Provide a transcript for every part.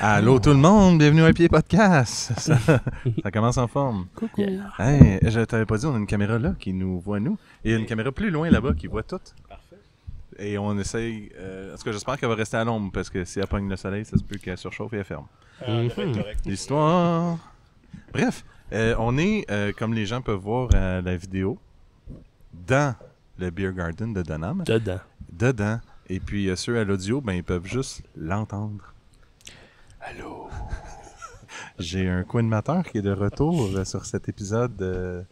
Allô tout le monde, bienvenue à Pied Podcast. Ça commence en forme. Coucou. Hey, je t'avais pas dit, on a une caméra là qui nous voit nous. Et une caméra plus loin là-bas qui voit tout. Parfait. Et on essaye. En tout cas, j'espère qu'elle va rester à l'ombre parce que si elle pogne le soleil, ça se peut qu'elle surchauffe et elle ferme. L'histoire. Bref, on est, comme les gens peuvent voir à la vidéo, dans le Beer Garden de Dunham. Dedans. Et puis ceux à l'audio, ben ils peuvent juste l'entendre. Allô? J'ai un co-animateur qui est de retour sur cet épisode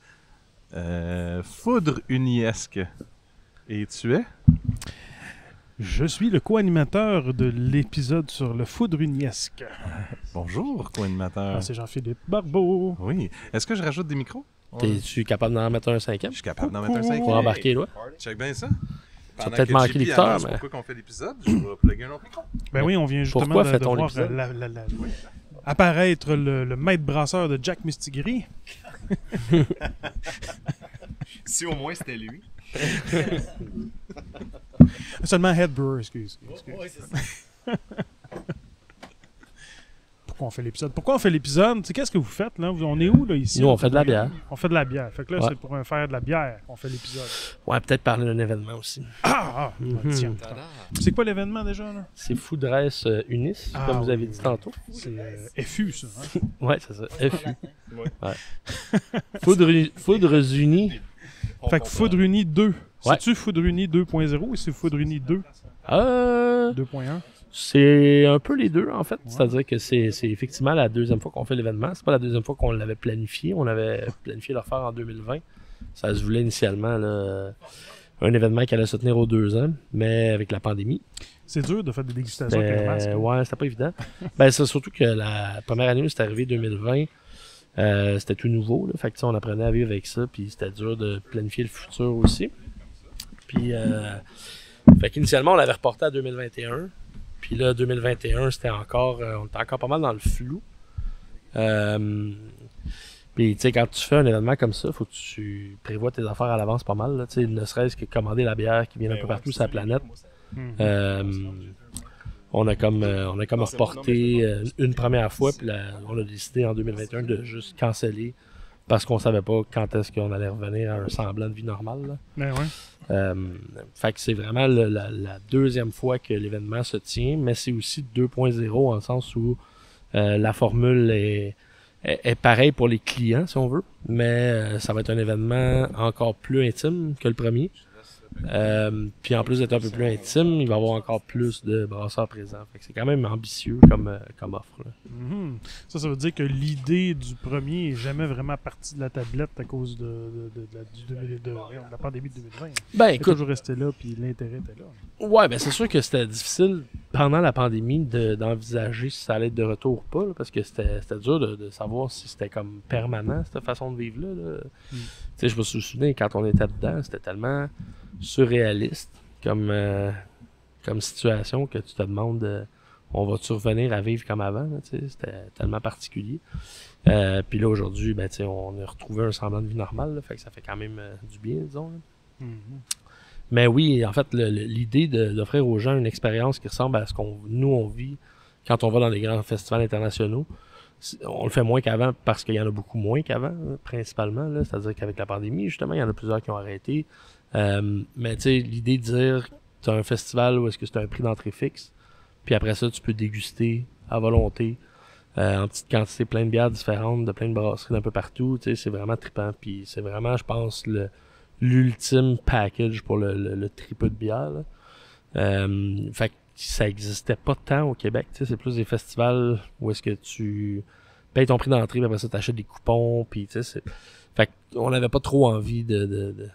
Foudre Uniesque. Et tu es? Je suis le co-animateur de l'épisode sur le Foudre Uniesque. Bonjour, co-animateur. C'est Jean-Philippe Barbeau. Oui. Est-ce que je rajoute des micros? T'es-tu capable d'en mettre un cinquième? Je suis capable d'en mettre un cinquième. Pour embarquer, là. Check bien ça. Tu vas peut-être manquer l'écouteur, mais... Pourquoi qu'on fait l'épisode, je vais plugger un autre micro. Ben oui, on vient justement Pourquoi de fait-on voir l'épisode? apparaître le maître brasseur de Jack Mistigri. Si au moins c'était lui. Seulement Head Brewer, excuse. Oui, c'est ça. Pourquoi on fait l'épisode? Tu sais, qu'est-ce que vous faites, là? On est où, là, ici? Nous, on fait de la bière. On fait de la bière. Fait que là, Ouais. c'est pour faire de la bière qu'on fait l'épisode. Ouais, peut-être parler d'un événement aussi. Tiens. C'est quoi l'événement, déjà, là? C'est Foudresse Unis, comme vous avez dit tantôt. C'est FU, ça. Hein? Ouais, c'est ça. FU. Ouais. Foudres Unis. Fait que Foudre Unis 2. Ouais. C'est-tu Foudre Unis 2.0 ou c'est Foudre Unis 2? 2.1? C'est un peu les deux, en fait. Ouais. C'est-à-dire que c'est effectivement la deuxième fois qu'on fait l'événement. C'est pas la deuxième fois qu'on l'avait planifié. On avait planifié de le faire en 2020. Ça se voulait initialement là, un événement qui allait se tenir aux 2 ans, mais avec la pandémie. C'est dur de faire des dégustations avec un masque. Ouais, c'était pas évident. Ben, c'est surtout que la première année où c'est arrivé 2020, c'était tout nouveau. Là. Fait que, on apprenait à vivre avec ça, puis c'était dur de planifier le futur aussi. Puis, fait qu'initialement, on l'avait reporté à 2021. Puis là, 2021, c'était encore, on était encore pas mal dans le flou. Puis, tu sais, quand tu fais un événement comme ça, faut que tu prévois tes affaires à l'avance pas mal. Là, ne serait-ce que commander la bière qui vient un peu partout sur la planète. On a comme reporté une première fois, puis on a décidé en 2021 de juste canceller parce qu'on savait pas quand est-ce qu'on allait revenir à un semblant de vie normale. Là. Ben ouais. Fait que c'est vraiment la deuxième fois que l'événement se tient, mais c'est aussi 2.0 en le sens où la formule est pareille pour les clients, si on veut, mais ça va être un événement encore plus intime que le premier. Puis en plus d'être un peu plus intime, il va y avoir encore plus de brasseurs présents. Fait que c'est quand même ambitieux comme offre. Là. Ça veut dire que l'idée du premier est jamais vraiment partie de la tablette à cause de la pandémie de 2020. Ben Il est écoute, toujours resté là, puis l'intérêt était là. ouais, ben c'est sûr que c'était difficile pendant la pandémie d'envisager si ça allait être de retour ou pas, là, parce que c'était dur de savoir si c'était comme permanent cette façon de vivre là. Tu sais, je me souviens quand on était dedans, c'était tellement surréaliste comme situation que tu te demandes on va-tu revenir à vivre comme avant là, c'était tellement particulier. Puis là aujourd'hui ben, on a retrouvé un semblant de vie normale là, fait que ça fait quand même du bien disons là. Mais oui, en fait l'idée d'offrir aux gens une expérience qui ressemble à ce qu'on vit quand on va dans des grands festivals internationaux, on le fait moins qu'avant parce qu'il y en a beaucoup moins qu'avant là, principalement là, c'est-à-dire qu'avec la pandémie justement il y en a plusieurs qui ont arrêté. Mais tu sais, l'idée de dire tu as un festival où est-ce que c'est un prix d'entrée fixe, puis après ça tu peux déguster à volonté en petite quantité plein de bières différentes, de plein de brasseries d'un peu partout, tu sais, c'est vraiment trippant, puis c'est vraiment, je pense, l'ultime package pour le tripeux de bière. Fait que ça existait pas tant au Québec, tu sais, c'est plus des festivals où est-ce que tu payes ton prix d'entrée, puis après ça t'achètes des coupons, puis tu sais, fait qu'on n'avait pas trop envie de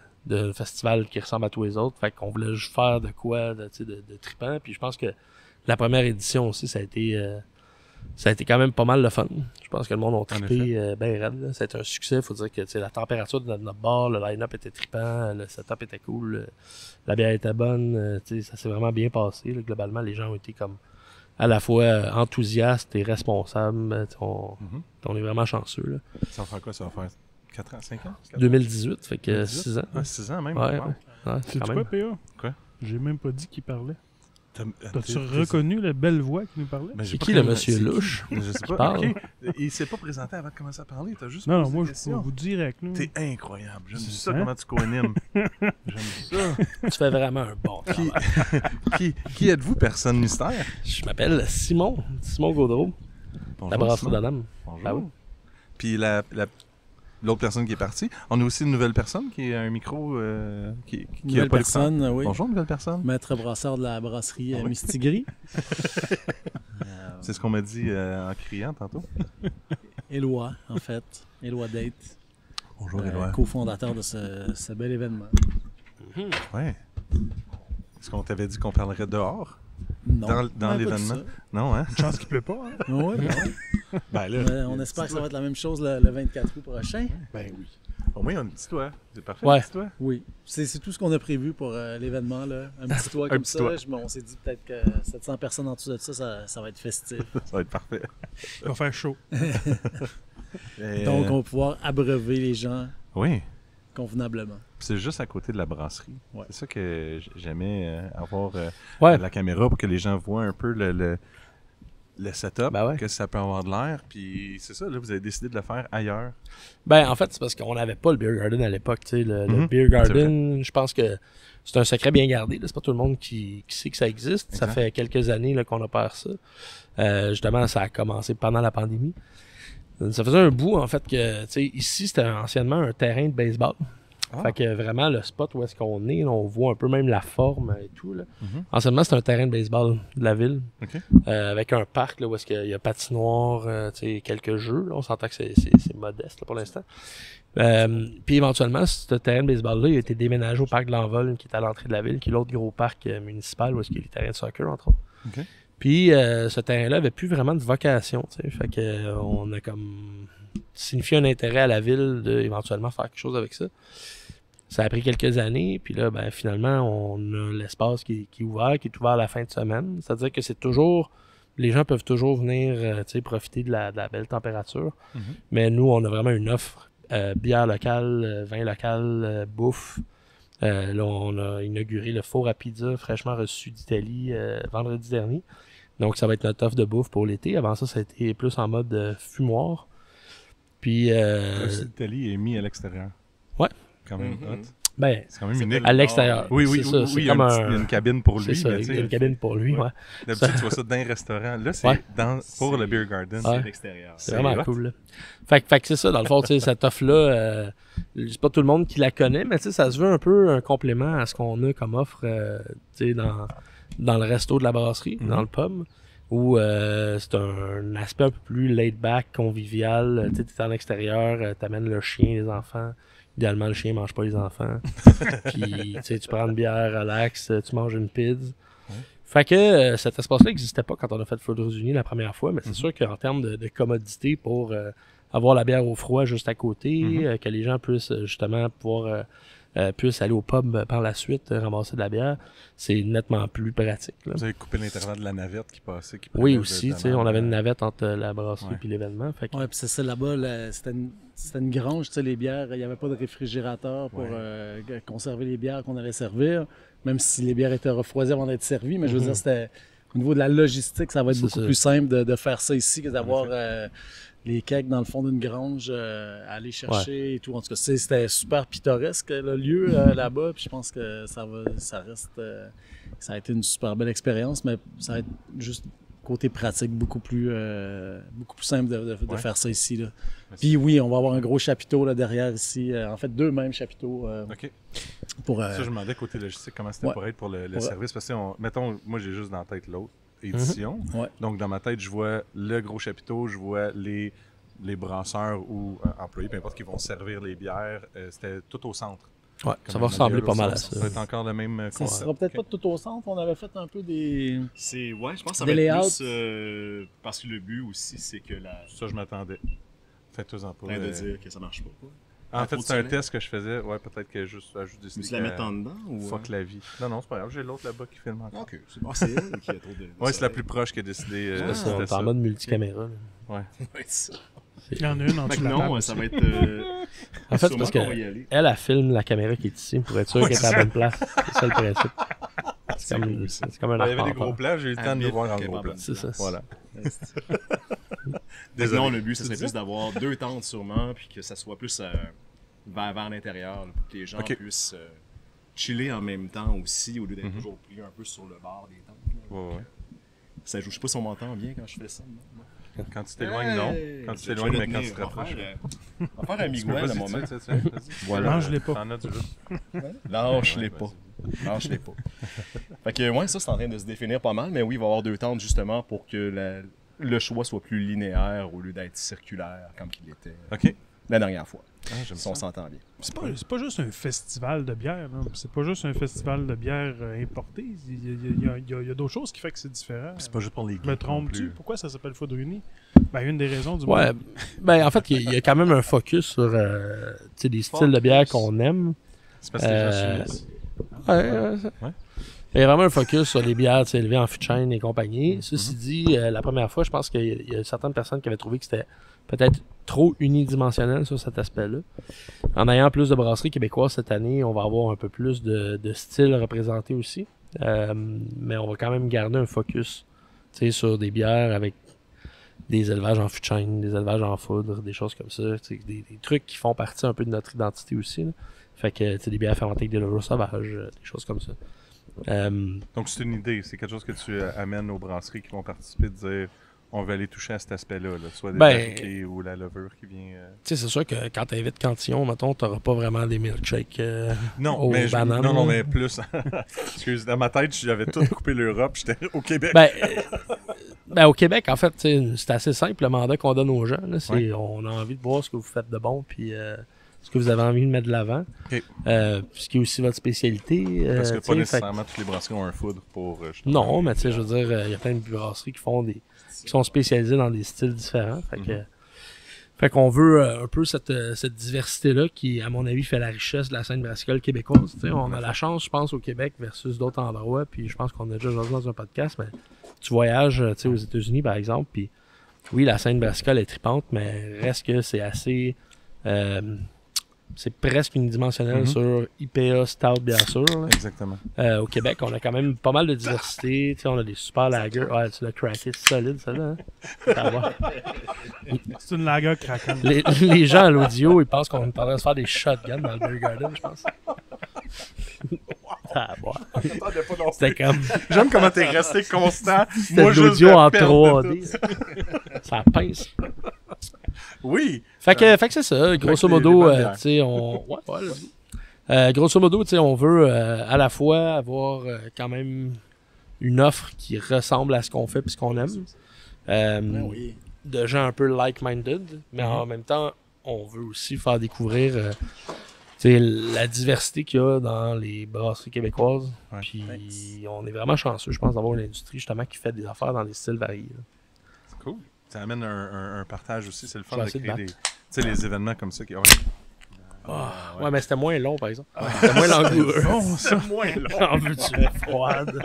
festival qui ressemble à tous les autres. Fait qu'on voulait juste faire de quoi de trippant. Puis je pense que la première édition aussi, ça a été ça a été quand même pas mal le fun. Je pense que le monde a effet. trippé bien raide. Là. Ça a été un succès. Il faut dire que la température de notre bar, le line-up était trippant, le setup était cool, la bière était bonne. Ça s'est vraiment bien passé. Là. Globalement, les gens ont été comme à la fois enthousiastes et responsables. On est vraiment chanceux. Là. Ça va faire quoi? Ça va faire 4 ans, 5 ans? 2018, fait que 2018? 6 ans. Ah, 6 ans même? Ouais, Wow. ouais, C'est quand quoi, même. PA? Quoi? J'ai même pas dit qui parlait. T'as-tu t'es- reconnu la belle voix qui nous parlait? Mais j'ai C'est pas qui le connu- monsieur c'est qui? louche Je sais pas. parle? Ok. Il s'est pas présenté avant de commencer à parler. T'as juste Non, posé moi, des je questions. vous direct, nous. T'es incroyable. J'aime C'est ça ça. comment tu co-animes. J'aime ça. Tu fais vraiment un bon travail. Qui êtes-vous, personne mystère? Je m'appelle Simon Gaudreau, Bonjour, la brasserie Simon. d'Anam. Bonjour. Ah oui. Puis l'autre personne qui est partie. On a aussi une nouvelle personne qui a un micro qui a Nouvelle pas personne, oui. Bonjour, nouvelle personne. Maître brasseur de la brasserie Ah oui. Mistigris. C'est ce qu'on m'a dit en criant tantôt. Éloi, en fait. Éloi Date. Bonjour, Éloi. Co-fondateur de ce bel événement. Ouais. Est-ce qu'on t'avait dit qu'on parlerait dehors? Non. Dans Ouais, pas l'événement? de ça. Non, hein? Une chance qu'il pleut pas, hein? Ouais, ben ouais. Ben là, On espère que ça va être la même chose le 24 août prochain. Ben oui. au moins, on a un petit toit. C'est parfait, Ouais. un petit toit. Oui. C'est tout ce qu'on a prévu pour l'événement. Là. Un petit toit Un comme petit ça. toit. On s'est dit peut-être que 700 personnes en dessous de ça va être festif. Ça va être parfait. Il va faire chaud. Et, Donc, on va pouvoir abreuver les gens oui. convenablement. C'est juste à côté de la brasserie. Ouais. C'est ça que j'aimais avoir Ouais. la caméra pour que les gens voient un peu le setup, Ben ouais. que ça peut avoir de l'air. Puis c'est ça, là, vous avez décidé de le faire ailleurs. Ben, en fait, c'est parce qu'on n'avait pas le Beer Garden à l'époque. Tu sais, le Mhm. Beer Garden, je pense que c'est un secret bien gardé. Là. C'est pas tout le monde qui sait que ça existe. Ça Exact. fait quelques années là, qu'on opère ça. Justement, ça a commencé pendant la pandémie. Ça faisait un bout, en fait, que tu sais, ici, c'était anciennement un terrain de baseball. Ah. Fait que vraiment, le spot où est-ce qu'on est, là, on voit un peu même la forme et tout. Là. Mhm. Anciennement, c'était un terrain de baseball de la ville. OK. Avec un parc là, où est-ce qu'il y a patinoire, tu sais, quelques jeux. Là, on s'entend que c'est modeste là, pour l'instant. Puis éventuellement, ce terrain de baseball-là, il a été déménagé au parc de l'Envol, qui est à l'entrée de la ville, qui est l'autre gros parc municipal où est-ce qu'il y a les terrains de soccer, entre autres. OK. Puis ce terrain-là avait plus vraiment de vocation, tu sais. Fait que on a comme signifié un intérêt à la ville de éventuellement faire quelque chose avec ça. Ça a pris quelques années, puis là, ben, finalement, on a l'espace qui est ouvert, qui est ouvert à la fin de semaine. C'est-à-dire que c'est toujours... Les gens peuvent toujours venir tu sais, profiter de la belle température. Mhm. Mais nous, on a vraiment une offre bière locale, vin local, bouffe. Là, on a inauguré le four à pizza fraîchement reçu d'Italie vendredi dernier. Donc, ça va être notre offre de bouffe pour l'été. Avant ça, ça a été plus en mode fumoir. Puis, L'Italie est mis à l'extérieur. Ouais. Quand même Mhm. hot. ben, C'est quand même unique. à l'extérieur. Oui, oui, c'est ça. oui, C'est oui, il y a comme il y a une cabine pour C'est lui. ça, mais il tu y a une sais, cabine pour lui, ouais. d'habitude, tu vois ça dans un restaurant. Là, c'est Ouais. pour le Beer Garden. Ouais. C'est l'extérieur. C'est vraiment hot. cool. Là. Fait que c'est ça, dans le fond, tu sais, cette offre-là, c'est pas tout le monde qui la connaît, mais tu sais, ça se veut un peu un complément à ce qu'on a comme offre tu sais, dans le resto de la brasserie, Mhm. dans le pub, où c'est un aspect un peu plus laid-back, convivial. Tu sais, t'es en extérieur, t'amènes le chien, les enfants. Idéalement, le chien mange pas les enfants. Puis, tu sais, tu prends une bière, relax, tu manges une pizza. Ouais. Fait que cet espace-là n'existait pas quand on a fait Foudres Unis la première fois, mais c'est Mhm. sûr qu'en termes de commodité pour avoir la bière au froid juste à côté, Mhm. que les gens puissent justement pouvoir puissent aller au pub par la suite, ramasser de la bière, c'est nettement plus pratique. Là. Vous avez coupé l'intervalle de la navette qui passait. Qui Oui, prenait aussi, de tu sais, on marde. avait une navette entre la brasserie Ouais. et l'événement. Fait que, Ouais, puis c'est ça là-bas, c'était une grange, tu sais, les bières, il n'y avait pas de réfrigérateur pour Ouais. conserver les bières qu'on allait servir, même si les bières étaient refroidies avant d'être servies, mais je veux Mhm. dire, c'était au niveau de la logistique, ça va être C'est beaucoup ça. plus simple de faire ça ici que d'avoir les kegs dans le fond d'une grange à aller chercher et tout. En tout cas, c'était super pittoresque le lieu là-bas, puis je pense que ça reste, ça a été une super belle expérience, mais ça va être juste côté pratique beaucoup plus simple de Ouais. faire ça ici là. Mais Puis oui, on va avoir un gros chapiteau là derrière ici. En fait, deux mêmes chapiteaux OK. pour. Ça, je me demandais côté logistique, comment c'était ouais. pour être pour le Ouais. service. Parce que, mettons, moi, j'ai juste dans la tête l'autre édition. Ouais. Donc, dans ma tête, je vois le gros chapiteau, je vois les brasseurs ou employés, peu importe, qui vont servir les bières. C'était tout au centre. Ouais, Comme ça va un ressembler modèle pas au mal à centre. ça. Ça va être encore le même Ça concept. sera peut-être pas tout au centre. On avait fait un peu des... Ouais, je pense que ça Des va être layouts. plus... parce que le but aussi, c'est que Ça, je m'attendais. Faites-en pas. plein de dire que ça marche pas. Quoi. En fait, Faut c'est un soleil. test que je faisais. Ouais, peut-être que juste Tu veux la mettre en dedans ou... Fuck la vie. Non, c'est pas grave. J'ai l'autre là-bas qui filme encore. Ok, c'est c'est elle qui a trop de... Ouais, c'est la plus proche qui a décidé. Là, c'était on est ça. en mode multicaméra. là. Ouais, c'est ça. Il y en a une en Fait dessous que de la non, table ça aussi. va être... En fait, c'est sûrement parce qu'on va y aller. elle filme la caméra qui est ici pour être sûr Ouais, qu'elle est c'est à la ça. bonne place. C'est ça le principe. C'est comme, cool, ça. c'est comme un Il y avait des arpenteur. gros plans, j'ai eu le temps de les voir en gros plan. C'est ça. Voilà. Désolé. Non, le but, ça serait plus d'avoir 2 tentes sûrement, puis que ça soit plus vers l'intérieur, là, pour que les gens Ok. puissent chiller en même temps aussi, au lieu d'être toujours pliés un peu sur le bord des tentes. Là. Ouais. Ça joue, je sais pas si on m'entend bien quand je fais ça. moi. Quand tu t'éloignes, non. Quand tu t'éloignes, mais quand tu te rapproches. On va faire un Tu peux, miguel à vas-y, un moment. tu sais, vas-y. Voilà. Mange-les pas. T'en as du jus. Lâche-les Ouais, pas. vas-y. Lâche-les pas. Fait que, ouais, ça, c'est en train de se définir pas mal, mais oui, il va y avoir 2 tentes justement pour que le choix soit plus linéaire au lieu d'être circulaire comme il était Ok. la dernière fois. Ah, j'aime Si on ça. s'entend bien. C'est pas juste un festival de bière. là. C'est pas juste un festival de bière importée. Il y a d'autres choses qui font que c'est différent. C'est pas juste pour les Je me geeks non trompe-tu? plus. Pourquoi ça s'appelle Foudruni? Ben, une des raisons du Ouais, ben en fait, il y a quand même un focus sur tu sais, des styles de bière qu'on aime. C'est parce que les gens Euh, s'unissent. Ouais. Ouais. Il y a vraiment un focus sur les bières tu sais, élevées en fût de chêne et compagnie. Ceci dit, la première fois, je pense qu'il y a certaines personnes qui avaient trouvé que c'était peut-être trop unidimensionnel sur cet aspect-là. En ayant plus de brasseries québécoises cette année, on va avoir un peu plus de styles représentés aussi. Mais on va quand même garder un focus tu sais, sur des bières avec des élevages en fût de chêne, des élevages en foudre, des choses comme ça. Tu sais, des trucs qui font partie un peu de notre identité aussi. Là. Fait que tu sais, des bières fermentées avec des levures sauvages, des choses comme ça. Donc, c'est une idée. C'est quelque chose que tu amènes aux brasseries qui vont participer, de dire on va aller toucher à cet aspect-là, là, soit des Ben, barriqués ou la levure qui vient. Tu sais, c'est sûr que quand t'invites Cantillon, mettons, t'auras pas vraiment des milkshakes Non, aux mais bananes. non, mais plus. Excuse, dans ma tête, j'avais tout coupé l'Europe, j'étais au Québec. Ben, au Québec, en fait, tu sais, c'est assez simple le mandat qu'on donne aux gens. Là, c'est, Ouais. on a envie de voir ce que vous faites de bon, puis ce que vous avez envie de mettre de l'avant. Ok. Puis ce qui est aussi votre spécialité. Parce que tu pas sais, nécessairement toutes les brasseries ont un foudre pour. justement- Non, mais tu sais, je veux dire, il y a plein de brasseries qui sont spécialisées dans des styles différents. Fait qu'on veut un peu cette diversité-là qui, à mon avis, fait la richesse de la scène brassicole québécoise. Tu sais, on a la chance, je pense, au Québec versus d'autres endroits, puis je pense qu'on a déjà joué dans un podcast, mais tu voyages tu sais, aux États-Unis, par exemple, puis oui, la scène brassicole est tripante, mais reste que c'est assez... c'est presque unidimensionnel sur IPA, Stout, bien sûr. Là. Exactement. Au Québec, on a quand même pas mal de diversité. Tu sais, on a des super lagers. Ouais, tu l'as craqué, c'est solide, ça, là. Hein? Ça va. C'est une lager craquante. Les gens à l'audio, ils pensent qu'on est en train de se faire des shotguns dans le Beer Garden, je pense. Ah, bon. C'était comme... J'aime comment t'es resté constant. C'était Moi, de juste l'audio de en perdre de 3D. Ça pince. Oui. Fait que c'est ça. Grosso Fait que les modo, bonnes bières. tu sais, on... Ouais, let's go. Grosso modo, tu sais, on veut à la fois avoir quand même une offre qui ressemble à ce qu'on fait et ce qu'on aime. Oui. De gens un peu like-minded, mais en même temps, on veut aussi faire découvrir tu sais, la diversité qu'il y a dans les brasseries québécoises. Ouais. Puis on est vraiment chanceux, je pense, d'avoir une industrie justement qui fait des affaires dans des styles variés. Là. C'est cool. Ça amène un partage aussi. C'est le fun Je vais de essayer de créer des. Tu sais, les événements comme ça qui. Ouais, mais c'était moins long, par exemple. C'était moins langoureux. C'est moins long. En veux-tu froide?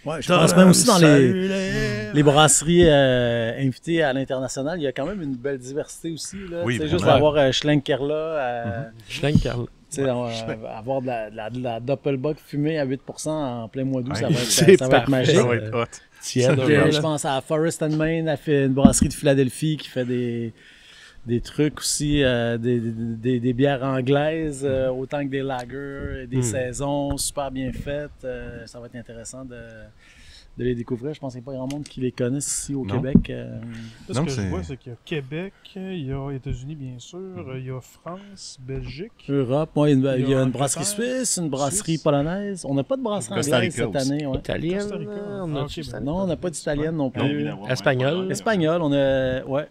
Ouais, je pense même aussi dans les brasseries invitées à l'international, il y a quand même une belle diversité aussi. Là. Oui, Tu sais, juste vraiment. d'avoir Schlenkerla, Schlenkerl. tu sais, avoir de la Doppelbock fumée à 8% en plein mois d'août, Ouais. ça va C'est être, ça va être parfait. magique. Ça va être hot. Tiède. Je pense à Forest and Main, elle fait une brasserie de Philadelphie qui fait des trucs aussi, des bières anglaises, autant que des lagers, des saisons super bien faites. Ça va être intéressant de les découvrir. Je pense qu'il n'y a pas grand monde qui les connaisse ici au Non. Québec. Là, ce Non, que je c'est- vois, c'est qu'il y a Québec, il y a États-Unis, bien sûr, il y a France, Belgique. Europe, moi, il y a une Angleterre, brasserie suisse, une brasserie Suisse. polonaise. On n'a pas de brasserie Costa anglaise Rica cette aussi. année. Ouais. Italienne. Costa Rica. On a Ah, ok, ben, Non, on n'a pas d'italienne non Non, plus. évidemment, Espagnol. ouais. Espagnol, on a... Ouais.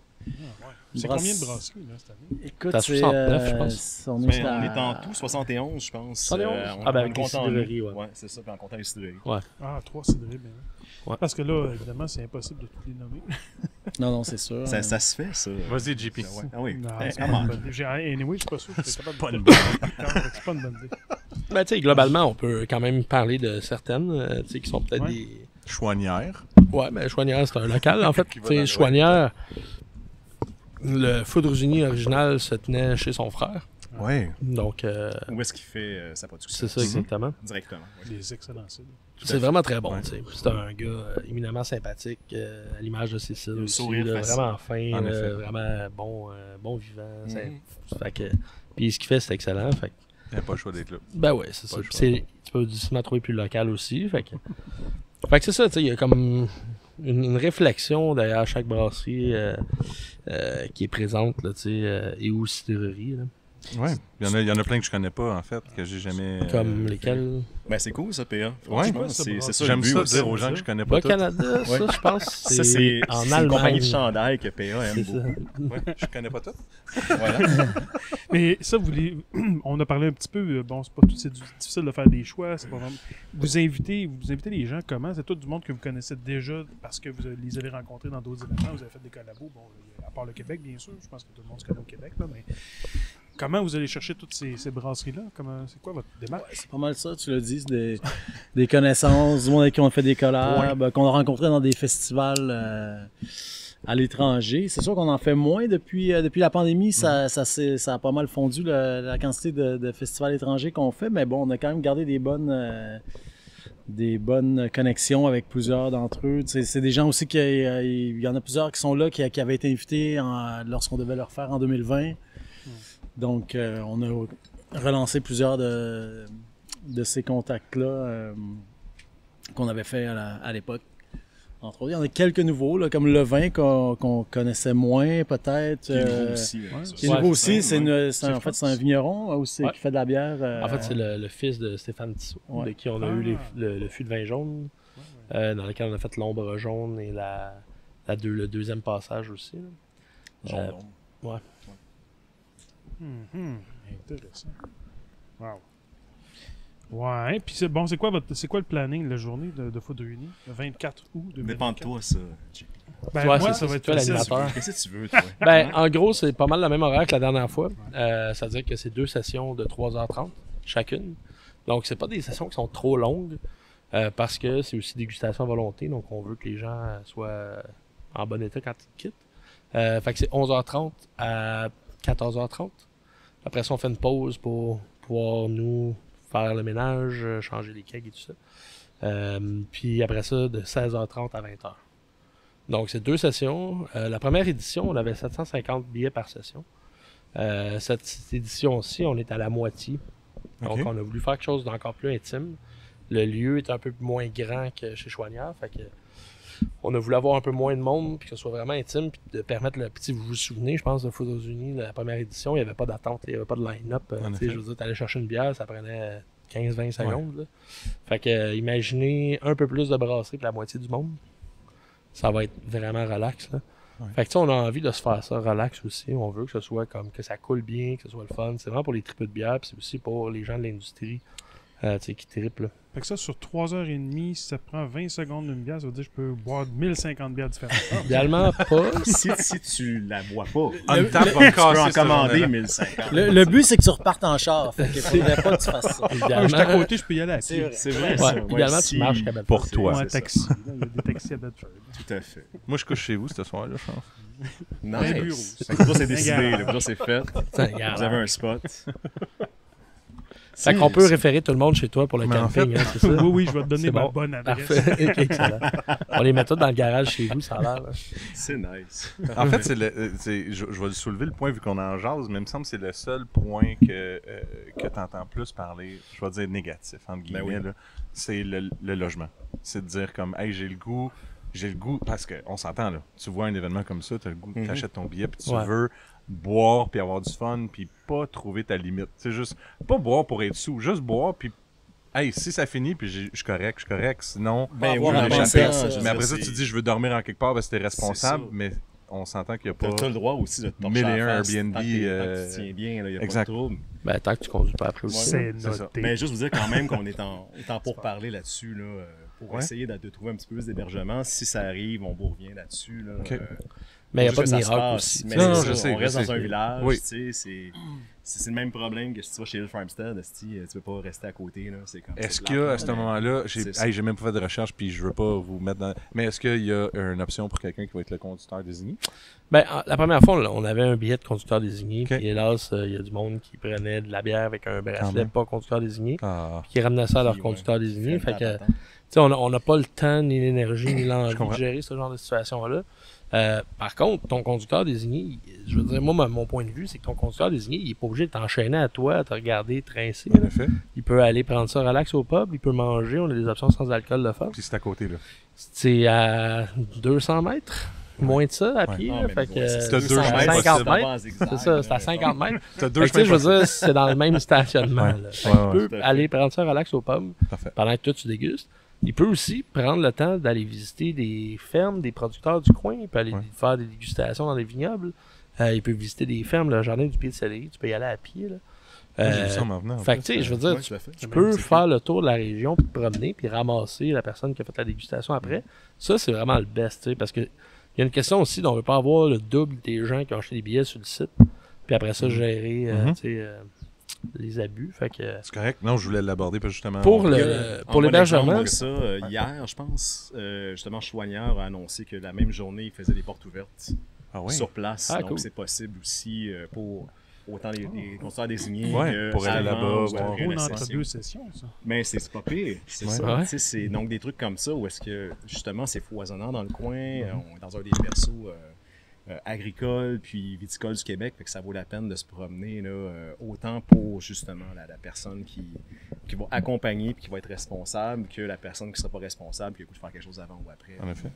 C'est combien de brasseries là, cette année? Écoute, T'as c'est, 69, je pense. On Mais est, on est en tout 71, je pense. 71? On- Ah, ben, on avec les compte en cidreries, nous. ouais. Ouais, c'est ça, puis en comptant les cidreries. Ah, 3 cidreries, bien. Ouais. Parce que là, évidemment, c'est impossible de toutes les nommer. Non, c'est sûr. Ça se fait, ça. Vas-y, JP. Ouais. Ah oui. Non, Eh, c'est pas come une on. bonne idée. Anyway, je suis pas sûr que c'est capable pas de une C'est pas une bonne idée. Ben, tu sais, globalement, on peut quand même parler de certaines, tu sais, qui sont peut-être Ouais. des... Chouanière. Ouais, mais Chouanière, c'est un local, en fait. Qui Tu va dans sais, le Chouanière, le Foudres Unis original se tenait chez son frère. Ouais. Donc, Où est-ce qu'il fait sa production? c'est ça exactement. Directement. ouais. Des excellents cidres. C'est vraiment très bon, Ouais. tu sais. C'est un gars éminemment sympathique, à l'image de Cécile Le aussi, sourire là, facile. vraiment fin, En effet. vraiment bon vivant. Mhm. Fait que, puis ce qu'il fait, c'est excellent. Fait que, Il n'y a pas le choix d'être là. ben ouais, c'est ça. Pas le Puis choix. tu peux difficilement trouver plus local aussi. Fait que c'est ça, tu sais, il y a comme une réflexion derrière chaque brasserie qui est présente, là, tu sais, et ou cidrerie, là. Ouais. Il y en a plein que je connais pas, en fait, que j'ai jamais. Comme fait. lesquels? Ben, c'est cool, ça, PA. Ouais. Franchement, ça, c'est ça. J'aime le but ça aussi. dire aux gens que je connais pas Bas tout. Canada, ça, je pense, Ça, c'est c'est en c'est une compagnie Allemagne. de chandail que PA aime C'est ça. beaucoup. Ouais, je connais pas tout. Voilà. Mais ça, on a parlé un petit peu, bon, c'est pas tout, c'est difficile de faire des choix, c'est pas vraiment... Vous invitez les gens comment? C'est tout du monde que vous connaissez déjà parce que vous les avez rencontrés dans d'autres événements, vous avez fait des collabos, bon, à part le Québec, bien sûr, je pense que tout le monde se connaît au Québec, là, mais comment vous allez chercher toutes ces brasseries-là? C'est quoi votre démarche? C'est pas mal ça, tu l'as dit, c'est des connaissances, du monde avec qui on fait des collabs, qu'on a rencontrés dans des festivals à l'étranger. C'est sûr qu'on en fait moins depuis la pandémie, ça a pas mal fondu la quantité de festivals étrangers qu'on fait, mais bon, on a quand même gardé des bonnes connexions avec plusieurs d'entre eux. C'est des gens aussi il y en a plusieurs qui sont là, qui avaient été invités lorsqu'on devait le refaire en 2020. Donc, on a relancé plusieurs de ces contacts-là qu'on avait fait à l'époque. Entre autres, il y en a quelques nouveaux, là, comme le vin qu'on connaissait moins, peut-être. Qui est nouveau aussi. ça. Qui est Ouais, nouveau c'est aussi, en fait, c'est un vigneron aussi Ouais. qui fait de la bière. En fait, c'est le fils de Stéphane Tissot, Ouais. de qui on a eu le fût de vin jaune, dans lequel on a fait l'ombre jaune et le deuxième passage aussi. Là. Genre, Ouais. Intéressant. Wow. Ouais, puis c'est bon, c'est quoi le planning, la journée de Foudre Unis, le 24 août 2024? dépend de toi, ça. JP. Ben, Ouais, moi, c'est ça ça, va c'est être toi facile. l'animateur. Qu'est-ce que tu veux, toi? Ben, en gros, c'est pas mal le même horaire que la dernière fois. C'est-à-dire que c'est 2 sessions de 3h30 chacune. Donc, c'est pas des sessions qui sont trop longues parce que c'est aussi dégustation à volonté. Donc, on veut que les gens soient en bon état quand ils quittent. Fait que c'est 11h30 à 14h30. Après ça, on fait une pause pour pouvoir nous faire le ménage, changer les kegs et tout ça. Puis après ça, de 16h30 à 20h. Donc, c'est 2 sessions. La première édition, on avait 750 billets par session. Cette édition-ci, on est à la moitié. Donc, Ok. on a voulu faire quelque chose d'encore plus intime. Le lieu est un peu moins grand que chez Chouanière. Fait que on a voulu avoir un peu moins de monde, puis que ce soit vraiment intime, puis de permettre le petit. Vous vous souvenez, je pense, de Foudres Unis, la première édition, il n'y avait pas d'attente, il n'y avait pas de line-up. En Tu sais, effet. je veux dire, t'allais chercher une bière, ça prenait 15-20 secondes. Là. Fait que imaginez un peu plus de brasserie que la moitié du monde. Ça va être vraiment relax. Là. Ouais. Fait que tu sais, on a envie de se faire ça relax aussi. On veut que ce soit comme que ça coule bien, que ce soit le fun. C'est vraiment pour les tripes de bière, puis c'est aussi pour les gens de l'industrie tu sais, qui trippent. Là. Fait que ça, sur 3h30, si ça prend 20 secondes d'une bière, ça veut dire que je peux boire 1050 bières différentes. Idéalement pas. Si tu la bois pas, On tape, on tu peux casse en cette commander journée-là. 1050. Le but, c'est que tu repartes en char. Fait qu'il faudrait pas que tu fasses ça. Ah, je suis à Idéalement, côté, je peux y aller à C'est pied. vrai. C'est vrai, ouais, ça. idéalement si- tu marches jusqu'à Bedford. Pour toi. Ou un c'est ça. taxi. Là, il y a des taxis à Bedford. Tout à fait. Moi, je couche chez vous ce soir-là, je pense. Nice. bureau. Fait que pour ça, c'est décidé. Là. Pour ça, c'est fait. Tiens, regarde. Vous avez un spot. Fait qu'on peut référer tout le monde chez toi pour le Mais en camping, hein, c'est ça? Oui, oui, je vais te donner C'est ma bon. bonne adresse. Parfait. Excellent. On les met tous dans le garage chez vous, ça a l'air. Là. C'est nice. En fait, je vais le soulever le point vu qu'on en jase, mais il me semble que c'est le seul point que tu entends plus parler, je vais dire négatif, entre guillemets, Ben oui. là, c'est le logement. C'est de dire comme, hey, j'ai le goût, parce qu'on s'entend là, tu vois un événement comme ça, tu as le goût, Mhm. t'achètes ton billet, puis tu Ouais. veux boire, puis avoir du fun, puis pas trouver ta limite. C'est juste, pas boire pour être sous, juste boire, puis hey, si ça finit, puis je suis correct, sinon, Ben avoir oui, un mais bon j'appelle sens, ça. mais après ça, tu dis, je veux dormir en quelque part parce que t'es responsable, ça. mais on s'entend qu'il n'y a pas... T'as le droit aussi de te torcher 1001 à la face, Airbnb, tant que tu te tiens bien, il n'y a exact. pas de trouble. Ben, tant que tu conduis pas après aussi. C'est c'est ça. noté. Mais juste vous dire quand même qu'on est en pourparler là-dessus, là, pour Ouais. essayer de trouver un petit peu plus d'hébergement. Si ça arrive, on vous revient là-dessus. Là, Ok. Mais il n'y a faut pas de juste que ça se miracle passe. aussi. Mais Non, non, c'est je ça, sais, on reste je dans sais. un village, Oui. tu sais, c'est le même problème que si tu vas chez Hill Farmstead, tu peux pas rester à côté. Là, c'est comme, Est-ce c'est qu'il y plate, a, à là, ce mais moment-là, c'est ça. j'ai même pas fait de recherche, puis je veux pas vous mettre dans... Mais est-ce qu'il y a une option pour quelqu'un qui va être le conducteur désigné? Ben, la première fois, on avait un billet de conducteur désigné. Ok. Puis hélas, il y a du monde qui prenait de la bière avec un Quand bracelet même. pas conducteur désigné. Ah, Puis qui ramenaient ça à leur Puis, conducteur désigné. Fait Fait que, que, tu sais, on n'a pas le temps, ni l'énergie, ni l'envie comprends. de gérer ce genre de situation-là. Par contre, ton conducteur désigné, je veux dire, moi, mon point de vue, c'est que ton conducteur désigné, il est pas obligé de t'enchaîner à toi, à te regarder trincer. en effet. Il peut aller prendre ça relax au pub, il peut manger, on a des options sans alcool de faire. Puis c'est à côté, là. C'est à 200 mètres, moins de ça à Ouais. pied. Non, là, mais fait bon, que c'est t'as 200 deux à chemins 50 possibles. mètres. C'est ça, c'est à 50 mètres. T'as deux Fait que, tu sais, chemins je veux dire, c'est dans le même stationnement. Ouais. là. Fait Ouais, qu'il ouais. peut Tout à fait. aller prendre ça relax au pub Parfait. pendant que toi tu dégustes. Il peut aussi prendre le temps d'aller visiter des fermes, des producteurs du coin. Il peut aller Ouais. faire des dégustations dans des vignobles. Il peut visiter des fermes, le jardin du Pied de Soleil. Tu peux y aller à pied. Là. Moi, j'ai vu ça en m'en venant. en Fait que, plus. tu sais, je veux dire, Ouais, tout à fait. tu peux faire le tour de la région, puis te promener, puis ramasser la personne qui a fait la dégustation après. Ça, c'est vraiment le best, tu sais, parce que il y a une question aussi dont on veut pas avoir le double des gens qui ont acheté des billets sur le site, puis après ça, gérer tu sais, les abus. Fait que, C'est correct. Non, je voulais l'aborder, parce que justement... pour En pour bon l'hébergement, exemple de ça, hier, je pense, justement, Chouanière a annoncé que la même journée, il faisait des portes ouvertes Ah oui? sur place. Ah, donc, cool. c'est possible aussi pour autant les conducteurs désignés Ouais, que pour aller avant là-bas, ou voir. après Ou la entre session. deux sessions, ça. Mais c'est pas pire, c'est Ouais. ça. Ouais. Tu sais, c'est donc des trucs comme ça où est-ce que justement c'est foisonnant dans le coin, on est dans un des berceaux agricoles puis viticoles du Québec, fait que ça vaut la peine de se promener là, autant pour justement la personne qui va accompagner puis qui va être responsable que la personne qui sera pas responsable puis qui va faire quelque chose avant ou après. En effet.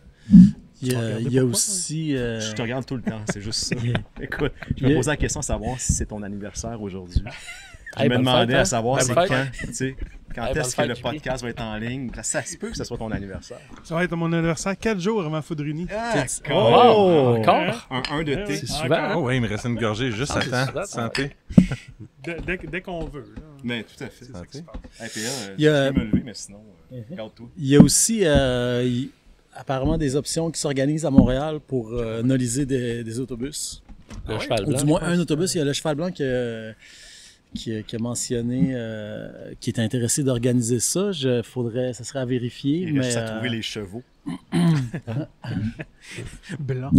Il y a, regardez il y a pourquoi, aussi. Je te regarde tout le temps, c'est juste ça. Écoute, je Il y me a- posais la question de savoir si c'est ton anniversaire aujourd'hui. Je Hey, me bonne demandais fête, à savoir hein? c'est Bonne quand, fête. tu sais, quand Hey, est-ce que bonne le fête, podcast va être en ligne. Là, ça se peut que ce soit ton anniversaire. Ça va être mon anniversaire 4 jours avant Foudruni. Ah, Oh, encore? Un de thé. C'est souvent, Oh, ouais, il me reste une gorgée juste Ah, à c'est temps. souvent, Santé. Dès qu'on veut. Là. Mais tout à fait. C'est ça qui se passe. Hey, puis là, Il y a- je peux me lever, mais sinon, garde-toi. Il y a aussi apparemment des options qui s'organisent à Montréal pour noliser des autobus. le cheval Ou blanc. du moins un autobus. Il y a le Cheval Blanc qui a mentionné qui est intéressé d'organiser ça. Ça serait à vérifier. Il mais reste à trouver les chevaux. Blanc.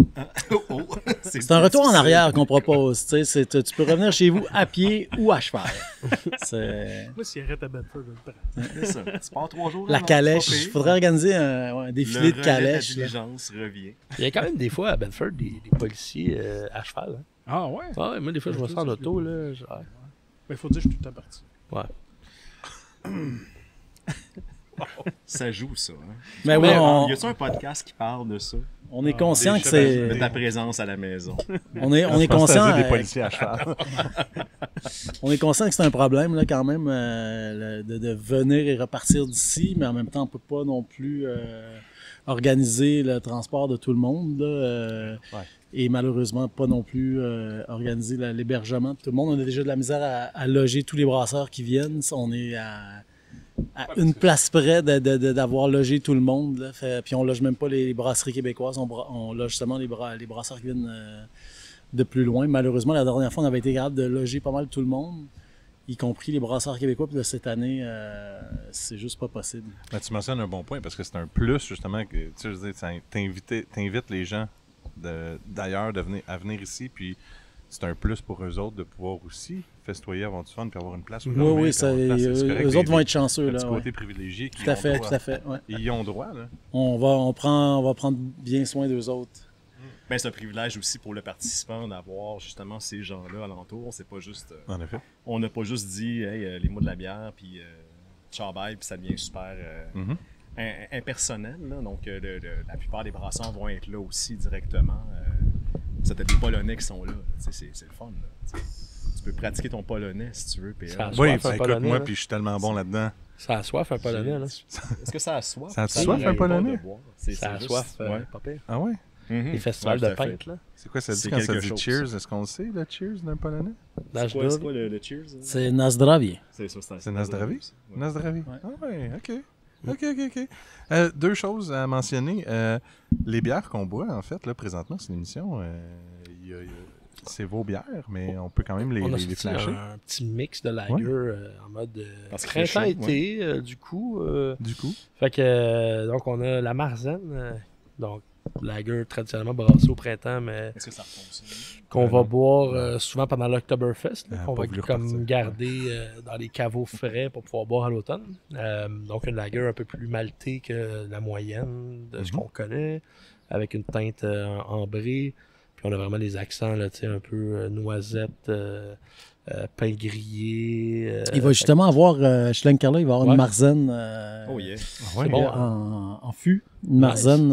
Oh, oh. c'est un retour en arrière qu'on propose. Tu sais, tu peux revenir chez vous à pied ou à cheval. C'est Moi, s'il arrête à Bedford, je le prends. C'est ça. Tu pars 3 jours. la là, calèche. c'est pas Il pire. faudrait organiser un défilé Le de relais calèches. de la là. diligence revient. Il y a quand même des fois à Bedford des policiers à cheval. Hein. Ah ouais? Ah ouais, moi, des fois, je vois ça en auto. Là, genre, Il faut dire que je suis tout le temps parti. ouais. Ça joue, ça. Hein? Mais oui, Y a-tu un podcast qui parle de ça? on est conscient des que De c'est. ta présence à la maison. On est Je pense que conscient. ça veut dire des policiers à cheval. On est conscient que c'est un problème là, quand même de venir et repartir d'ici, mais en même temps, on peut pas non plus organiser le transport de tout le monde. Là, Ouais. Et malheureusement, pas non plus organiser l'hébergement de tout le monde. On a déjà de la misère à loger tous les brasseurs qui viennent. On est à une place près d'avoir logé tout le monde. Là. Puis on loge même pas les brasseries québécoises. On loge seulement les brasseurs qui viennent de plus loin. Malheureusement, la dernière fois, on avait été capable de loger pas mal tout le monde, y compris les brasseurs québécois. Puis de cette année, c'est juste pas possible. Mais tu mentionnes un bon point parce que c'est un plus justement que tu sais, je veux dire, t'invites les gens d'ailleurs à venir ici, puis c'est un plus pour eux autres de pouvoir aussi festoyer, avoir du fun, puis avoir une place où dormir, Oui, puis avoir une place. C'est correct, eux autres vont les- être chanceux. le Là, petit ouais. côté privilégié qui Tout à fait, tout à fait. Ouais. Ils y ont droit, là. On va prendre bien soin d'eux autres. Ben, c'est un privilège aussi pour le participant d'avoir justement ces gens-là alentour. C'est pas juste. En effet. On n'a pas juste dit, hey, les mots de la bière, puis ciao bye, puis ça devient super impersonnel. Là. Donc, la plupart des brasseurs vont être là aussi directement. Ça t'as des Polonais qui sont là. Tu sais, c'est le fun. Là. Tu peux pratiquer ton polonais si tu veux. PL. Ça Oui, soif, un écoute, Polonais, moi, là. puis je suis tellement bon là-dedans. Ça a soif, un polonais. Là. Est-ce que ça a soif? Ça a soif, un n'arrête pas Polonais? de boire. C'est Ça a juste- soif, ouais. pas pire. Ah ouais? les festivals Ouais, de tout à fait. peintre. Là. C'est quoi ça dit C'est quand ça quelque dit chose. cheers? Est-ce qu'on le sait, le cheers d'un polonais? C'est quoi le cheers? C'est Nazdravie. C'est ça, C'est Nazdravie? Ouais. Nazdravie. Ouais. Ah ouais, ok. Deux choses à mentionner. Les bières qu'on boit, en fait, là, présentement, c'est une émission. C'est vos bières, mais on peut quand même les On a les sorti flasher. un petit mix de lager en mode Parce qu'il fait printemps-été, du coup. Du coup, Fait que, donc, on a la Marzen, donc lager traditionnellement brassée au printemps, mais Est-ce que ça retombe ça? qu'on va boire souvent pendant l'Oktoberfest, là, qu'on pas va voulu comme repartir. garder dans les caveaux frais pour pouvoir boire à l'automne. Donc, une lager un peu plus maltée que la moyenne de ce qu'on connaît, avec une teinte ambrée. Puis on a vraiment les accents, là, tu sais, un peu noisette, pain grillé. Il va justement avoir, Schlenkerla, il va avoir Ouais. une Marzen Oh yeah. ouais. bon, en fût. Une Marzen.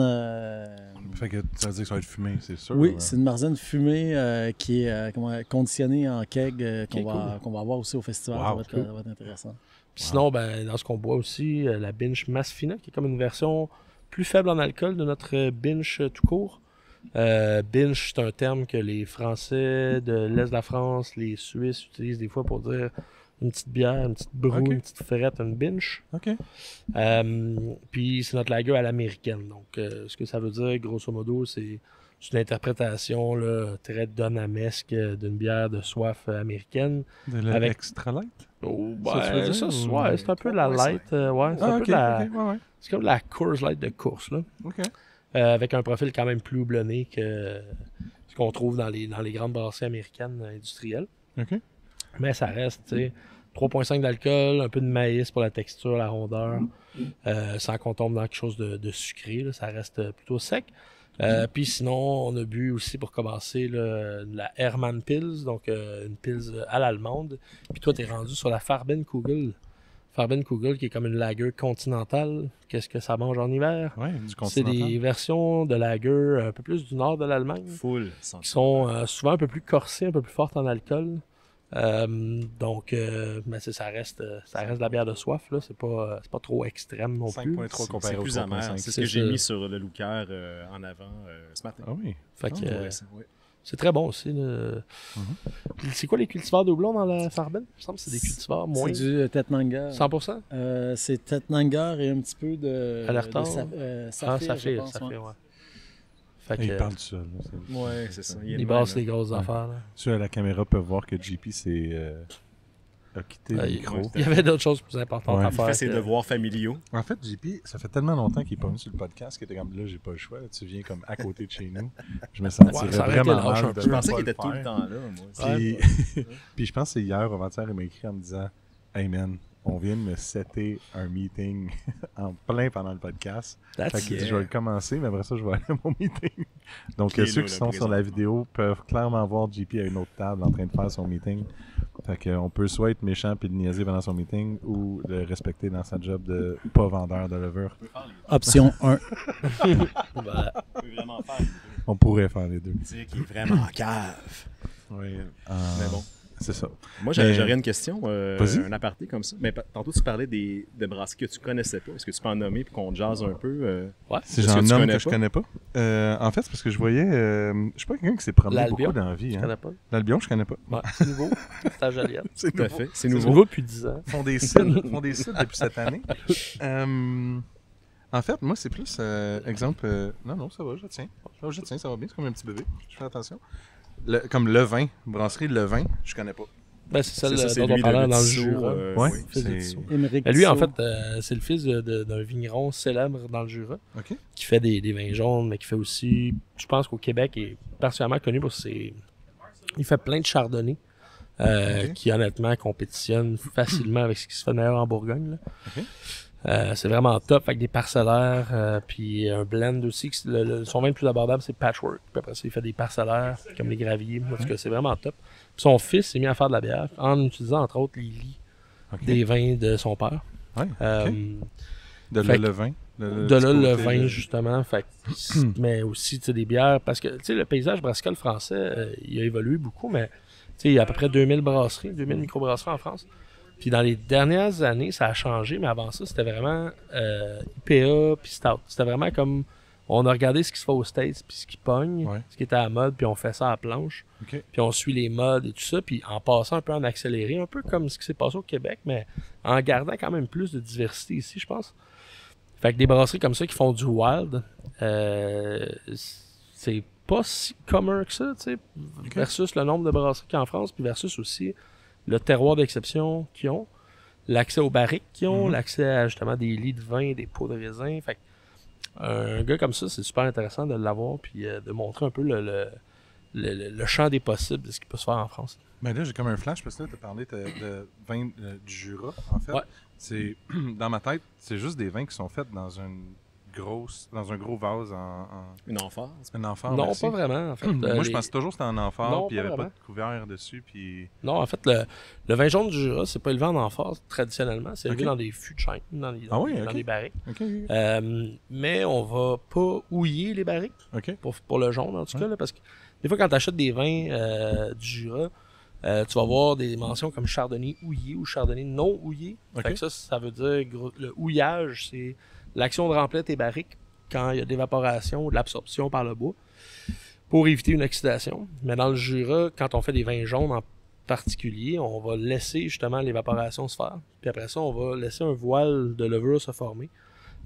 Fait que ça veut dire que ça va être fumé, c'est sûr. Oui, c'est une Marzen fumée qui est conditionnée en keg qu'on va avoir aussi au festival. Wow, Ça va être intéressant. Puis sinon, ben, dans ce qu'on boit aussi, la Binge Masfina, qui est comme une version plus faible en alcool de notre Binge tout court. Binge, c'est un terme que les Français de l'Est de la France, les Suisses utilisent des fois pour dire une petite bière, une petite brou, Ok. une petite ferrette, une Binge. OK. Puis c'est notre lager à l'américaine. Donc, ce que ça veut dire, grosso modo, c'est une interprétation là, très donamesque d'une bière de soif américaine. De la Avec- extra light? Oh, Ça, tu veux dire, ou- ouais, c'est un peu la Ouais, light. Ouais, c'est un peu la, ouais. c'est comme la Coors Light de course, là. OK. Avec un profil quand même plus houblonné que ce qu'on trouve dans les grandes brasseries américaines industrielles. OK. Mais ça reste, tu sais, 3,5 d'alcool, un peu de maïs pour la texture, la rondeur, sans qu'on tombe dans quelque chose de sucré, là, ça reste plutôt sec. Puis sinon, on a bu aussi pour commencer là, la Hermann Pils, donc une Pils à l'allemande. Puis toi, tu es rendu sur la Farbenkugel. Farbenkugel qui est comme une lager continentale. Qu'est-ce que ça mange en hiver? Ouais, du C'est continental. des versions de lager un peu plus du nord de l'Allemagne Full. qui sont souvent un peu plus corsées, un peu plus fortes en alcool. Donc, mais ça reste de la bière de soif, là. C'est pas trop extrême non plus. 5.3 comparé C'est au plus amer. 3.5. C'est ce C'est que j'ai ça. mis sur le Looker en avant ce matin. Ah oui. Fait que, Ouais, ouais. c'est très bon aussi. Là. C'est quoi les cultivars de houblon dans la Farben? Il me semble que c'est des cultivars moins C'est du Tetnanger. 100%? C'est Tetnanger et un petit peu de. Alertar? Saphir, je Saphir, pense, Saphir, ouais. ouais. Fait que, Il parle tout seul. Là. Ouais, c'est ça. il brasse les grosses affaires. Là. Ceux à la caméra peuvent voir que JP a quitté le micro. Il y avait d'autres choses plus importantes Ouais. à Il faire. fait ses que- devoirs familiaux. En fait, JP, ça fait tellement longtemps qu'il est pas venu sur le podcast qu'il était comme là, j'ai pas le choix. Là, tu viens comme à côté de chez nous. Je me sentirais Ouais, ça aurait été vraiment lâche mal un de peu. Je pensais pas qu'il le était tout le faire. temps là, moi. Ouais. Puis, puis je pense que c'est hier ou avant-hier, il m'a écrit en me disant Hey man, on vient de me setter un meeting en plein pendant le podcast. That's Fait qu'il it. dit, je vais le commencer, mais après ça, je vais aller à mon meeting. Donc, Qui est ceux là, qui là, sont sur la vidéo peuvent clairement voir JP à une autre table en train de faire son meeting. Fait qu'on peut soit être méchant puis le niaiser pendant son meeting ou le respecter dans sa job de pas vendeur de levure. Option 1. Voilà. On peut vraiment faire. On pourrait faire les deux. Dire qu'il est vraiment en cave. Oui. Mais bon. C'est ça. Moi, Mais- j'aurais une question, Vas-y. un aparté comme ça. Mais tantôt, tu parlais de brasseries que tu connaissais pas. Est-ce que tu peux en nommer puis qu'on jase un peu? Ouais. Si Est-ce j'en que tu nomme connais que je pas? connais pas. En fait, c'est parce que je voyais. Je suis pas quelqu'un qui s'est promené L'Albion, beaucoup dans la vie. Tu Hein. connais pas? L'Albion, je connais pas. Ouais, c'est nouveau. C'est à Joliette. C'est Tout à nouveau. fait. C'est C'est nouveau. nouveau depuis 10 ans. Ils font des sites depuis cette année. En fait, moi, c'est plus, exemple, non, ça va, je tiens. Je tiens, ça va bien, c'est comme un petit bébé. Je fais attention. Comme le vin, brasserie Le Vin, je connais pas. Ben, c'est celle C'est ça, dont lui, on parlait le dans le Tissot, Jura. Ouais. oui. Fils de c'est- Tissot. Émeric Ben, lui, en Tissot. fait, c'est le fils d'un vigneron célèbre dans le Jura OK. qui fait des vins jaunes, mais qui fait aussi, je pense qu'au Québec, il est particulièrement connu pour ses... Il fait plein de chardonnay Ok. qui, honnêtement, compétitionnent facilement avec ce qui se fait de meilleur en Bourgogne. Là. Ok. C'est vraiment top, avec des parcellaires, puis un blend aussi. Son vin le plus abordable, c'est Patchwork. Puis après ça, il fait des parcellaires, comme les graviers. En tout cas, c'est vraiment top. Puis son fils s'est mis à faire de la bière en utilisant, entre autres, les lits OK. des vins de son père. Ouais, Euh, OK. De fait là, le vin. de là, le côté vin, de- justement. Fait, mais aussi, tu sais, des bières. Parce que, tu sais, le paysage brassicole français, il a évolué beaucoup, mais, tu sais, il y a à peu près 2000 brasseries, 2000 microbrasseries en France. Puis dans les dernières années, ça a changé, mais avant ça, c'était vraiment IPA puis Stout. C'était vraiment comme On a regardé ce qui se fait aux States, puis ce qui pogne, Ouais. ce qui était à la mode, puis on fait ça à la planche. OK. Puis on suit les modes et tout ça, puis en passant un peu en accéléré, un peu comme ce qui s'est passé au Québec, mais en gardant quand même plus de diversité ici, je pense. Fait que des brasseries comme ça qui font du wild, c'est pas si commun que ça, tu sais, versus le nombre de brasseries qu'il y a en France, puis versus aussi le terroir d'exception qu'ils ont, l'accès aux barriques qu'ils ont, l'accès à justement des lits de vin, des pots de raisin. Fait que un gars comme ça, c'est super intéressant de l'avoir, puis de montrer un peu le champ des possibles de ce qui peut se faire en France. Ben là, j'ai comme un flash, parce que là, tu as parlé de vin du Jura, en fait. Ouais. C'est, dans ma tête, c'est juste des vins qui sont faits dans dans un gros vase Une emphase. un amphore. Non, merci. pas vraiment, en fait. Moi, je pensais toujours que c'était un Non, amphore, puis il n'y pas avait pas vraiment. de couvert dessus, puis... Non, en fait, le vin jaune du Jura, c'est pas élevé en amphore traditionnellement, c'est élevé Ok. dans des fûts de chêne, dans ok. des barriques. OK. Mais on va pas houiller les barriques, OK. pour le jaune en tout cas, là, parce que des fois, quand tu achètes des vins du Jura, tu vas voir des mentions comme chardonnay houillé ou chardonnay non houillé. Ok. Fait que ça veut dire, le houillage, c'est l'action de remplir tes barriques quand il y a de l'évaporation ou de l'absorption par le bois pour éviter une oxydation. Mais dans le Jura, quand on fait des vins jaunes en particulier, on va laisser justement l'évaporation se faire. Puis après ça, on va laisser un voile de levure se former,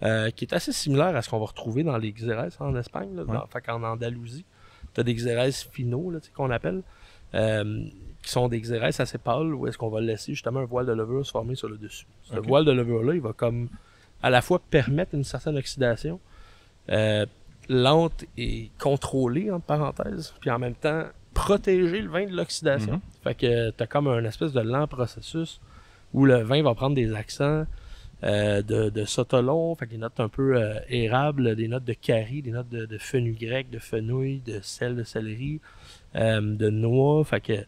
qui est assez similaire à ce qu'on va retrouver dans les Xérès en Espagne. Là, fait qu'en Andalousie, tu as des Xérès finaux, là, tu sais, qu'on appelle, qui sont des Xérès assez pâles, où est-ce qu'on va laisser justement un voile de levure se former sur le dessus. Ce Ok. voile de levure-là, il va comme à la fois permettre une certaine oxydation, lente et contrôlée, entre parenthèses, puis en même temps protéger le vin de l'oxydation. Mhm. Fait que t'as comme un espèce de lent processus où le vin va prendre des accents de sotolon, fait que des notes un peu érables, des notes de curry, des notes de fenugrec, de fenouil, de sel de céleri, de noix. Fait que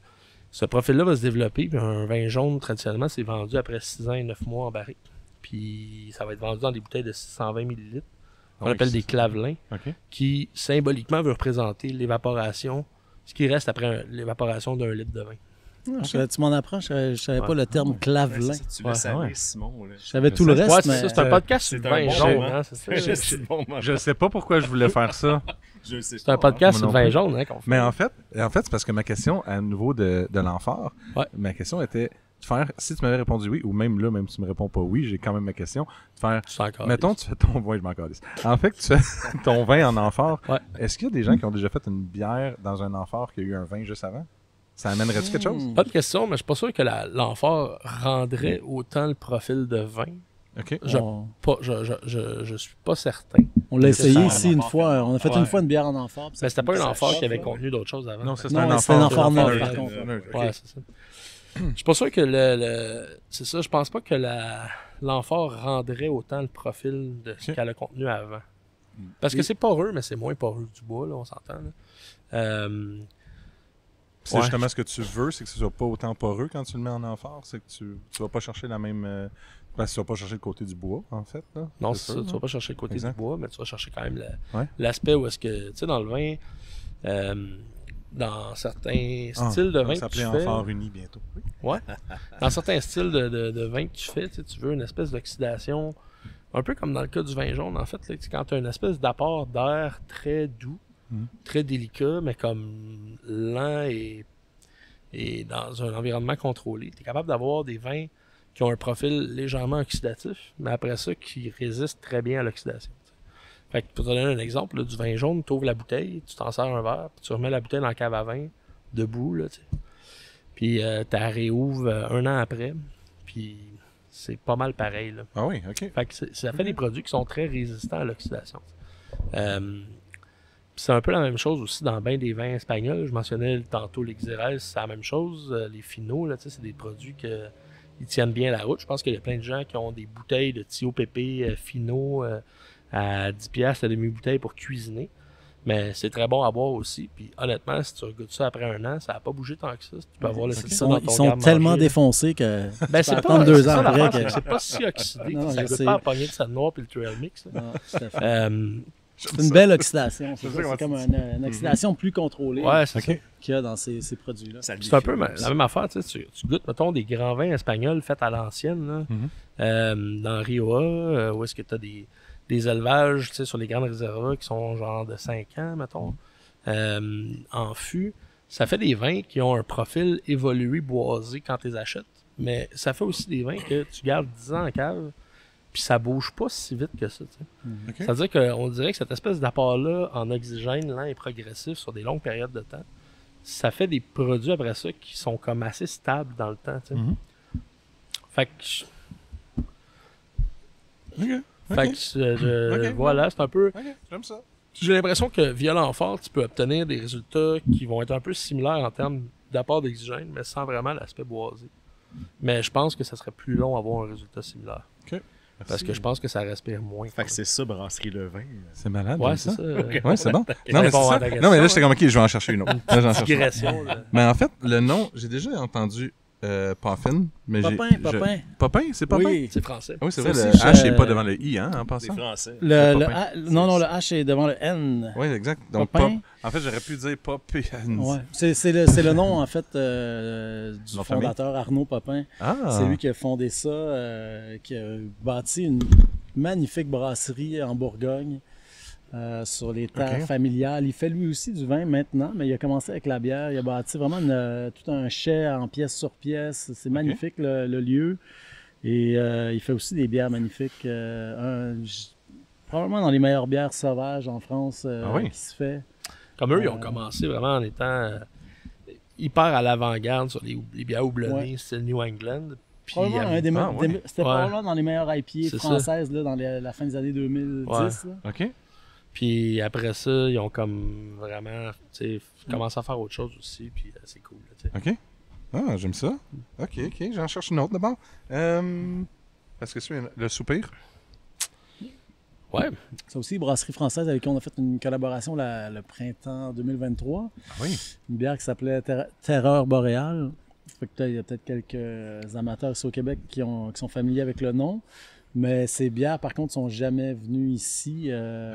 ce profil-là va se développer, puis un vin jaune, traditionnellement, c'est vendu après 6 ans et 9 mois en barrique. Puis ça va être vendu dans des bouteilles de 620 ml. On Oui, appelle c'est des ça. clavelins, OK. qui symboliquement veut représenter l'évaporation, ce qui reste après l'évaporation d'un litre de vin. Tu m'en apprends, je savais pas le terme clavelin. Ouais, c'est ça, tu Ouais, le savais, ouais. Simon. Là. Je savais tout le Ouais, reste, Ouais, mais c'est ça, c'est un podcast sur c'est le un vin bon jaune, moment. hein, c'est ça. C'est bon, moi. Je sais pas pourquoi je voulais faire ça. Je sais C'est un pas, podcast sur Moi le non vin plus. jaune, hein, qu'on fait. Mais en fait c'est parce que ma question, à nouveau de l'amphore, Ouais. ma question était de faire, si tu m'avais répondu oui, ou même là, même si tu me réponds pas oui, j'ai quand même ma question, de faire, C'est encore mettons, tu fais ton vin, je m'en calisse. En fait, tu fais ton vin en amphore. Ouais. Est-ce qu'il y a des gens qui ont déjà fait une bière dans un amphore qui a eu un vin juste avant? Ça amènerait-tu quelque chose? Pas de question, mais je suis pas sûr que l'amphore rendrait autant le profil de vin. OK. Je suis pas certain. on l'a essayé ça, ici un une amphore fois. On a fait Ouais. une fois une bière en amphore. puis ça- Mais c'était pas un ça- amphore qui avait contenu d'autres choses avant. Non, ça, c'est Non, un c'était un amphore. amphore neuf, neutre, par contre. OK. Ouais, c'est ça. Je suis pas sûr que c'est ça, je pense pas que l'amphore rendrait autant le profil de ce Ok. qu'elle a contenu avant. Parce que c'est poreux, mais c'est moins poreux que du bois, là, on s'entend. Là. C'est Ouais. justement ce que tu veux, c'est que ce soit pas autant poreux quand tu le mets en amphore, c'est que tu vas pas chercher la même... parce que tu vas pas chercher le côté du bois, en fait. Là. Non, C'est c'est ça. sûr, Tu là. vas pas chercher le côté Exact. du bois, mais tu vas chercher quand même Ouais. l'aspect où est-ce que, tu sais, dans le vin, dans certains styles de vin Ça que tu s'appelait fais, amphore uni bientôt. Oui. ouais, dans certains styles de vin que tu fais, tu veux une espèce d'oxydation, un peu comme dans le cas du vin jaune, en fait, là, quand tu as une espèce d'apport d'air très doux, Mhm. très délicat, mais comme lent et dans un environnement contrôlé, tu es capable d'avoir des vins qui ont un profil légèrement oxydatif, mais après ça, qui résistent très bien à l'oxydation. Fait que pour te donner un exemple, là, du vin jaune, tu ouvres la bouteille, tu t'en sers un verre, puis tu remets la bouteille dans la cave à vin, debout, là, tu sais. Puis tu la réouvres un an après, puis c'est pas mal pareil, là. Ah oui, OK. Fait que ça fait des produits qui sont très résistants à l'oxydation. Puis c'est un peu la même chose aussi dans bien des vins espagnols. Je mentionnais tantôt les Xérès, c'est la même chose. Les Finos, là, tu sais, c'est des produits ils tiennent bien la route. Je pense qu'il y a plein de gens qui ont des bouteilles de Tio Pépé Fino à 10$ la demi-bouteille pour cuisiner. Mais c'est très bon à boire aussi. Puis honnêtement, si tu regoutes ça après un an, ça n'a pas bougé tant que ça. Tu peux avoir laissé ça dans ton Ils sont garde-manger, tellement là. défoncés que Ben, tu c'est peux pas attendre 2 c'est ans ça, après. l'affaire, c'est Que... que c'est pas si oxydé. Non, ça je goûte sais. pas à pogner de sa noire puis le trail mix. Là. Non, tout à fait. Euh, C'est une belle oxydation. C'est C'est ça, ça, c'est ouais, comme c'est- une oxydation plus contrôlée ouais, c'est ça. OK. qu'il y a dans ces produits-là. Ça le C'est un peu défile la même affaire, tu sais, tu goûtes, mettons, des grands vins espagnols faits à l'ancienne, là, Mhm. dans Rioja, où est-ce que tu as des des élevages, tu sais, sur les grandes réserves qui sont genre de 5 ans, mettons, en fût, ça fait des vins qui ont un profil évolué boisé quand tu les achètes. Mais ça fait aussi des vins que tu gardes 10 ans en cave, puis ça bouge pas si vite que ça. Tu sais. Ok. C'est-à-dire qu'on dirait que cette espèce d'apport-là en oxygène lent et progressif sur des longues périodes de temps, ça fait des produits après ça qui sont comme assez stables dans le temps. Tu sais. Mhm. Fait que, Ok. fait que Ok. voilà, c'est un peu. Ok, j'aime ça. J'ai l'impression que via l'amphore, tu peux obtenir des résultats qui vont être un peu similaires en termes d'apport d'oxygène, mais sans vraiment l'aspect boisé. Mais je pense que ça serait plus long à avoir un résultat similaire. Parce que je pense que ça respire moins. Fait que c'est ça, Brasserie Le Vin. C'est malade. Ouais, j'aime c'est ça. Ouais, c'est bon. Non, mais c'est Répondre à ça. ta Non, mais là, question, j'étais comme, ok, je vais en chercher une autre. Là, j'en cherche une autre. Digression, là. Mais en fait, le nom, j'ai déjà entendu Puffin, mais Popin, Popin. Popin, c'est Popin? Oui. C'est français. Ah oui, c'est Ça vrai, le aussi, H n'est pas devant le I, hein, en Des passant. Français. Le Popin. non, le H est devant le N. Oui, exact. Donc, Popin. Pop. En fait, j'aurais pu dire Popin. Ouais. C'est le nom, en fait, du Nom de famille. fondateur Arnaud Popin. Ah! C'est lui qui a fondé ça, qui a bâti une magnifique brasserie en Bourgogne sur les terres Ok. familiales. Il fait lui aussi du vin maintenant, mais il a commencé avec la bière. Il a bâti vraiment tout un chai en pièce sur pièce. C'est magnifique le lieu. Et il fait aussi des bières magnifiques. Probablement dans les meilleures bières sauvages en France Ah oui? qui se fait. Comme eux, ils ont commencé vraiment en étant hyper à l'avant-garde sur les bières houblonnées, style New England. Puis, Probablement un des ah, ouais. c'était probablement dans les meilleures IPA C'est françaises là, dans la fin des années 2010. Ouais. là. OK. puis après ça, ils ont comme vraiment commencé à faire autre chose aussi. Puis c'est cool. Là, tu sais. OK. Ah, j'aime ça. OK, OK. J'en cherche une autre d'abord. Est-ce que c'est le soupir? Ouais, C'est aussi une brasserie française avec qui on a fait une collaboration le printemps 2023. Ah oui. Une bière qui s'appelait Terreur boréale. Fait que il y a peut-être quelques amateurs ici au Québec qui sont familiers avec le nom. Mais ces bières, par contre, sont jamais venues ici.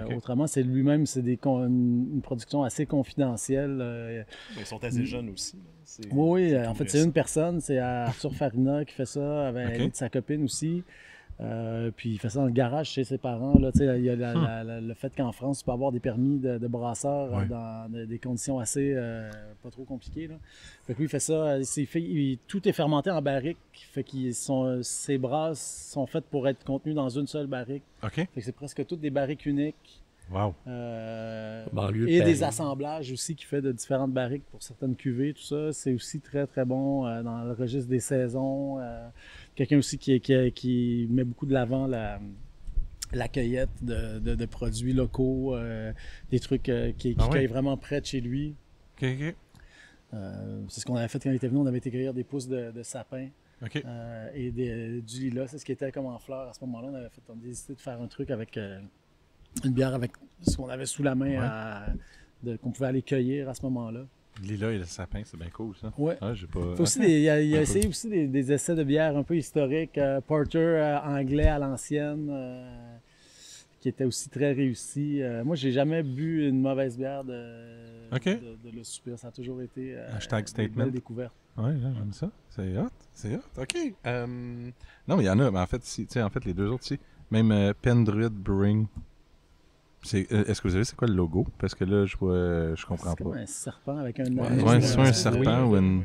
Ok. Autrement, c'est lui-même, c'est une production assez confidentielle. Ils sont assez jeunes aussi. là. Oui, c'est en tout fait, c'est récent. une personne, c'est Arthur Farina qui fait ça, avec Ok. l'aide de sa copine aussi. Puis il fait ça dans le garage chez ses parents. Là, tu sais, il y a le fait qu'en France, tu peux avoir des permis de brasseur Ouais. dans des conditions assez pas trop compliquées. Là. Fait que lui, il fait ça. Tout est fermenté en barrique. Fait que ses brasses sont faites pour être contenues dans une seule barrique. OK. Fait que c'est presque toutes des barriques uniques. Wow. banlieue de Et Paris. des assemblages aussi qui fait de différentes barriques pour certaines cuvées, tout ça. C'est aussi très, très bon dans le registre des saisons. Quelqu'un aussi qui met beaucoup de l'avant la cueillette de produits locaux, des trucs qui Ah ouais? cueillent vraiment près de chez lui. OK, OK. C'est ce qu'on avait fait quand il était venu. On avait été cueillir des pousses de sapin OK. et du lilas. C'est ce qui était comme en fleurs à ce moment-là. On a décidé de faire un truc avec une bière avec ce qu'on avait sous la main qu'on pouvait aller cueillir à ce moment-là. Le lilas et le sapin, c'est bien cool, ça. Ouais. Ah, j'ai pas... Fait aussi il a essayé aussi des essais de bière un peu historiques, porter anglais à l'ancienne, qui était aussi très réussi. Moi, j'ai jamais bu une mauvaise bière de Le Soupir. Ça a toujours été Hashtag des statement. belles découvertes. Ouais, j'aime ça. C'est hot. C'est hot. OK. Non, mais il y en a. Mais en fait, tu sais, les deux autres ici, même Pendruid Brewing. Est-ce que vous savez c'est quoi le logo? Parce que là, je comprends C'est comme pas. un serpent avec un Ouais, anneau. Ouais, c'est c'est un oui, serpent ou une...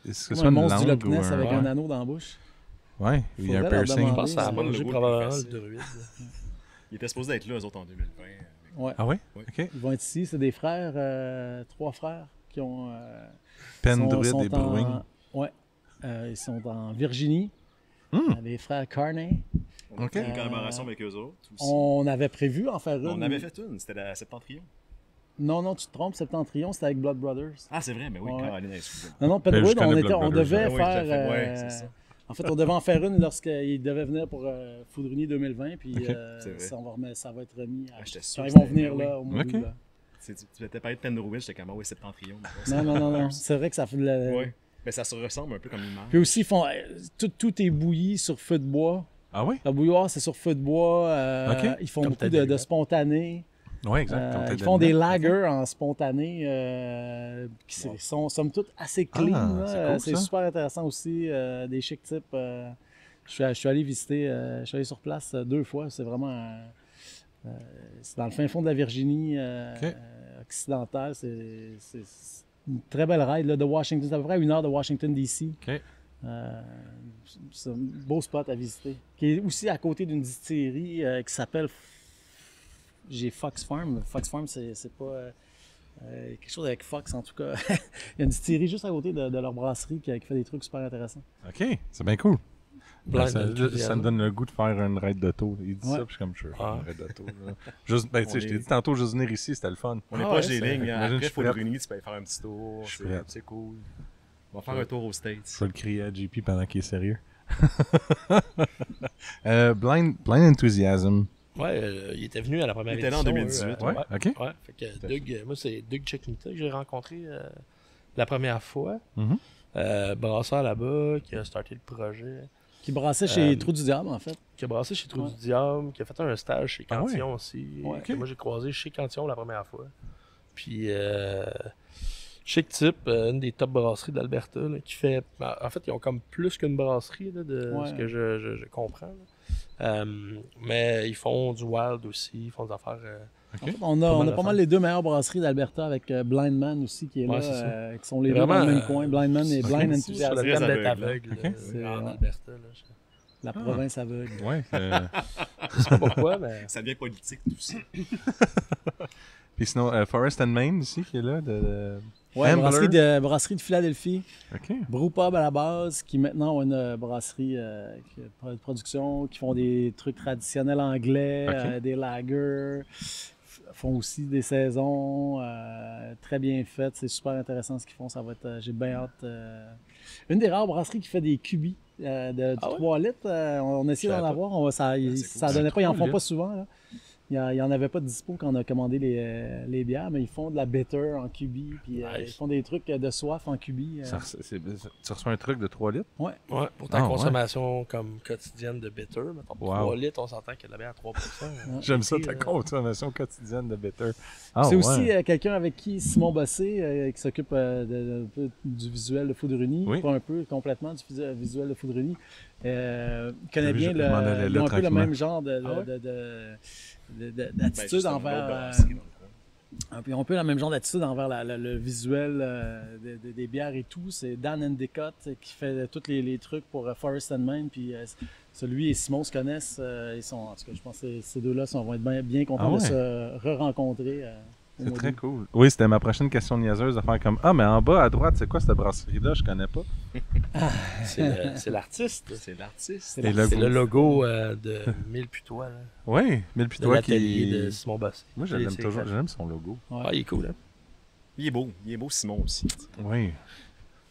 Est-ce que Comme c'est un une monstre du langue Loch ou Ness avec un... un anneau dans la bouche. Ouais, il y a un Faudrait leur piercing. Je pense que ça a Moi, le mangé logo probablement est le druide. Ils étaient supposés être là, eux autres, en 2020. Ouais. Ah ouais? Ouais. OK. Ils vont être ici. C'est des frères, 3 frères qui ont... Pendruid sont et Brewing. Ouais. Ils sont en Virginie. Les frères Carney. On a Ok. fait une collaboration avec eux autres aussi. On avait prévu en faire une. On avait fait une, c'était la Septentrion. Non, tu te trompes, Septentrion, c'était avec Blood Brothers. Ah, c'est vrai, mais oui, Ouais. Caroline, excusez-moi. Non, Ben, je Pendruid, connais on Blood devait Brothers, ouais. faire... Oui, c'est ça. En fait, on devait en faire une lorsqu'il devait venir pour Foudrinier 2020, puis Ok. C'est vrai. ça va être remis Ah, j'étais sûr quand que ils vont c'était- venir ben là au mois Ok. d'août, là. Tu m'étais parlé de Pendruid, j'étais comme, ah oui, Septentrion. Non. C'est vrai que ça fait... Oui, mais ça se ressemble un peu comme image. Puis aussi, ils font... tout est bouilli sur feu de bois. Ah ouais? La bouilloire, c'est sur feu de bois. Ok. Ils font Comme beaucoup t'as de dit, spontané. Ouais, exact. Comme Ils t'as font dit. des lagers en spontané qui sont somme toute assez clean. Ah, là. c'est cool, C'est ça. super intéressant aussi. Des chic types. Je suis allé visiter, je suis allé sur place 2 fois. C'est vraiment C'est dans le fin fond de la Virginie occidentale. C'est une très belle ride là, de Washington. C'est à peu près à 1 heure de Washington, D.C. OK. C'est un beau spot à visiter. Qui est aussi à côté d'une distillerie qui s'appelle Fox Farm. Fox Farm, c'est pas quelque chose avec Fox en tout cas. Il y a une distillerie juste à côté de leur brasserie qui fait des trucs super intéressants. OK, c'est bien cool. Blind Ça Enthusiasm. me donne le goût de faire une ride d'auto. Il dit ça, puis je suis comme sure. Ah. Une ride d'auto. Là. Juste, ben, tu sais, je t'ai dit tantôt, juste venir ici, c'était le fun. On est Ah proche ouais, des lignes. imagine, Après, je il suis faut le prêt. réunir, tu peux aller faire un petit tour. Je suis prêt. C'est cool. On va faire un tour aux States. Je vais le crier à JP pendant qu'il est sérieux. Blind Enthusiasm. Ouais, il était venu à la première Il était là en édition, 2018, Ouais, OK. Ouais, fait que Doug, moi c'est Doug Cheknita que j'ai rencontré la première fois. Mhm. Brasseur là-bas, qui a starté le projet, Qui brassait chez Trou du Diable, en fait. qui a brassé chez Trou Ouais. du Diable, qui a fait un stage chez Ah ouais? Cantillon aussi. Ouais. Que moi j'ai croisé chez Cantillon la première fois. Puis chic type, une des top brasseries d'Alberta, là, qui fait. En fait, ils ont comme plus qu'une brasserie là, de Ouais. ce que je comprends. Là. Mais ils font du wild aussi, ils font des affaires. En fait, on a mal pas d'affaires. mal les deux meilleures brasseries d'Alberta avec Blind Man aussi qui est Ouais, là, c'est ça. qui sont les deux Vraiment, dans le même coin. Blind Man et Blind Sur Enthusiasm. le Très thème d'être aveugle, aveugle là. C'est- en ouais. Alberta. Là. La province aveugle. Ouais. Je sais pas pourquoi, mais. Ça devient politique, tout ça. Puis sinon, Forest and Main ici, qui est là. Ouais, Ambler. brasserie de Philadelphie. OK. Brewpub à la base, qui maintenant ont une brasserie de production, qui font des trucs traditionnels anglais, Ok. des lagers, font aussi des saisons très bien faites. C'est super intéressant ce qu'ils font. Ça va être, j'ai bien hâte. Une des rares brasseries qui fait des cubis de Ah ouais? 3 litres. On a essayé Je d'en savais avoir. Ça cool. donnait pas. Ils en 3 font pas litres. souvent. Là. Il n'y en avait pas de dispo quand on a commandé les bières, mais ils font de la bitter en cubi, puis Nice. ils font des trucs de soif en cubi. Tu reçois un truc de 3 litres? Ouais. Ouais, pour ta Ah, ouais. consommation comme quotidienne de bitter, mettons, pour Wow. 3 litres, on s'entend qu'il y a de la bière à 3%. J'aime ça, ta Puis, consommation quotidienne de bitter. Ah, C'est ouais. aussi quelqu'un avec qui Simon Bossé, qui s'occupe un peu du visuel de Foudruni, Oui. pas un peu, complètement du visuel de Foudruni, connaît vu, bien je m'en allais là ils ont un peu le tranquillement. même genre Ah d'attitude Ben, envers. Ils ont un peu le même genre d'attitude envers le visuel des bières et tout. C'est Dan Endicott qui fait tous les trucs pour Forest and Main. Puis celui et Simon se connaissent. Ils sont, en tout cas, je pense que ces deux-là vont être bien contents Ah de ouais. se re-rencontrer. C'est très cool. Oui, c'était ma prochaine question niaiseuse de faire comme Ah, mais en bas à droite, c'est quoi cette brasserie-là? Je connais pas. c'est l'artiste. C'est l'artiste. Et C'est le logo de Mille Putois, là, Oui, mais de puis toi l'atelier qui. de Simon Bossé. Moi, je l'aime toujours. J'aime son logo. Ah, il est cool, hein? Il est beau Simon aussi. Oui.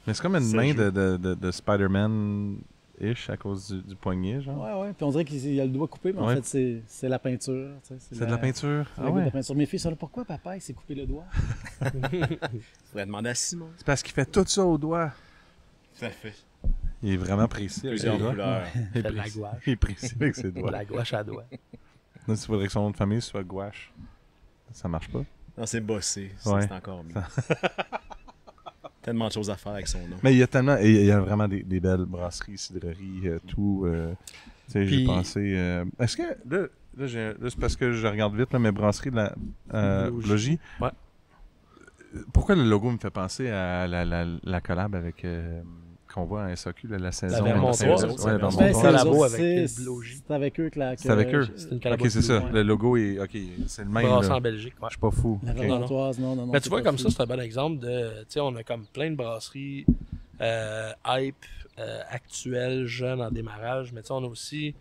Mais c'est comme une Ça main joue. de Spider-Man-ish à cause du poignet, genre. Ouais, ouais. Puis on dirait qu'il a le doigt coupé, mais en Ouais. fait, c'est la peinture. Tu sais, C'est de la peinture. C'est Ah le goût de ouais. la peinture. Mes filles sont là. Pourquoi papa il s'est coupé le doigt? Faudrait demander à Simon. C'est parce qu'il fait tout ça au doigt. Tout à fait. Il est vraiment précis avec ses Plusieurs doigts. couleurs. Il est Fait de la précis. gouache. Il est précis avec ses De doigts. la gouache à doigt. Là, il faudrait que son nom de famille soit Gouache. Ça marche pas. Non, c'est bossé. Ouais. C'est encore mieux. Tellement de choses à faire avec son nom. Mais il y a tellement. Et il y a vraiment des belles brasseries, cidreries, tout. Tu sais, j'ai Puis- pensé. Est-ce que. Là, c'est parce que je regarde vite, là, mes brasseries de la Blogie. Ouais. Pourquoi le logo me fait penser à la collab avec. Qu'on voit à SAQ, là, la saison. Vermontois. Ouais, la Ben, Vermontois. c'est eux labo autres, avec c'est- Blogie. C'est avec eux que la. C'est avec eux. C'est une Ok, collabo c'est ça. ouais. Le logo est. Ok, c'est le même. Brassé là. en Belgique, ouais. Je suis pas fou. La Ok. Vermontoise, non. Mais tu c'est vois, pas comme fou. ça, c'est un bon exemple de. Tu sais, on a comme plein de brasseries hype, actuelles, jeunes en démarrage. Mais tu sais, on a aussi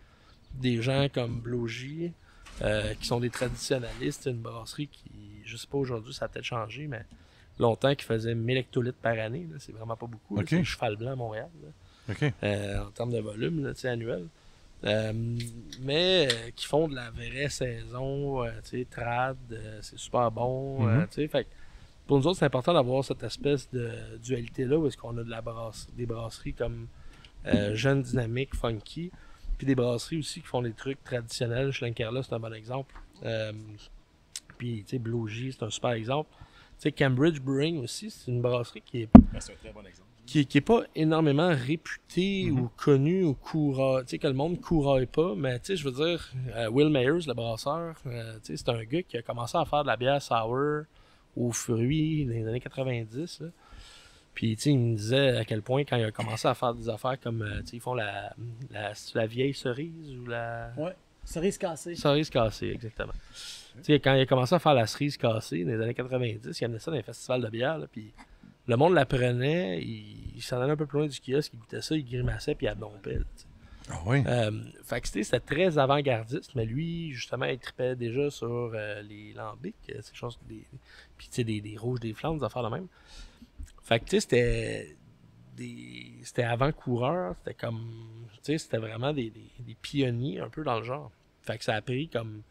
des gens comme Blogie qui sont des traditionnalistes. C'est une brasserie qui, je sais pas aujourd'hui, ça a peut-être changé, mais longtemps qui faisait 1000 hectolitres par année. là. C'est vraiment pas beaucoup. là. Ok. C'est le cheval blanc à Montréal. là. Ok. En termes de volume là, tu sais, annuel. Mais qui font de la vraie saison, tu sais, trad, c'est super bon. Mhm. Tu sais, fait que pour nous autres, c'est important d'avoir cette espèce de dualité-là où est-ce qu'on a des brasseries comme jeunes, dynamiques, funky, puis des brasseries aussi qui font des trucs traditionnels. Schlenkerla, c'est un bon exemple. Puis, tu sais, Blogie, c'est un super exemple. Tu sais, Cambridge Brewing aussi, c'est une brasserie qui est Ben, c'est un très bon exemple. qui est pas énormément réputé ou connu ou courant, tu sais, que le monde couraille pas, mais tu sais, je veux dire, Will Mayers, le brasseur, tu sais, c'est un gars qui a commencé à faire de la bière sour aux fruits dans les années 90, là. Puis, tu sais, il me disait à quel point, quand il a commencé à faire des affaires comme, tu sais, ils font la vieille cerise ou la... Ouais, cerise cassée. Cerise cassée, exactement. Tu sais, quand il a commencé à faire la cerise cassée dans les années 90, il amenait ça dans les festivals de bière, là, puis le monde la prenait, il s'en allait un peu plus loin du kiosque, il goûtait ça, il grimaçait, puis il adompait, tu sais. Ah oui. Fait que c'était très avant-gardiste, mais lui, justement, il tripait déjà sur les lambics, ces choses, puis tu sais, des rouges, des flammes, des affaires de même. Fait que tu sais, c'était avant-coureur, c'était comme, tu sais, c'était vraiment des pionniers un peu dans le genre. Fait que ça a pris comme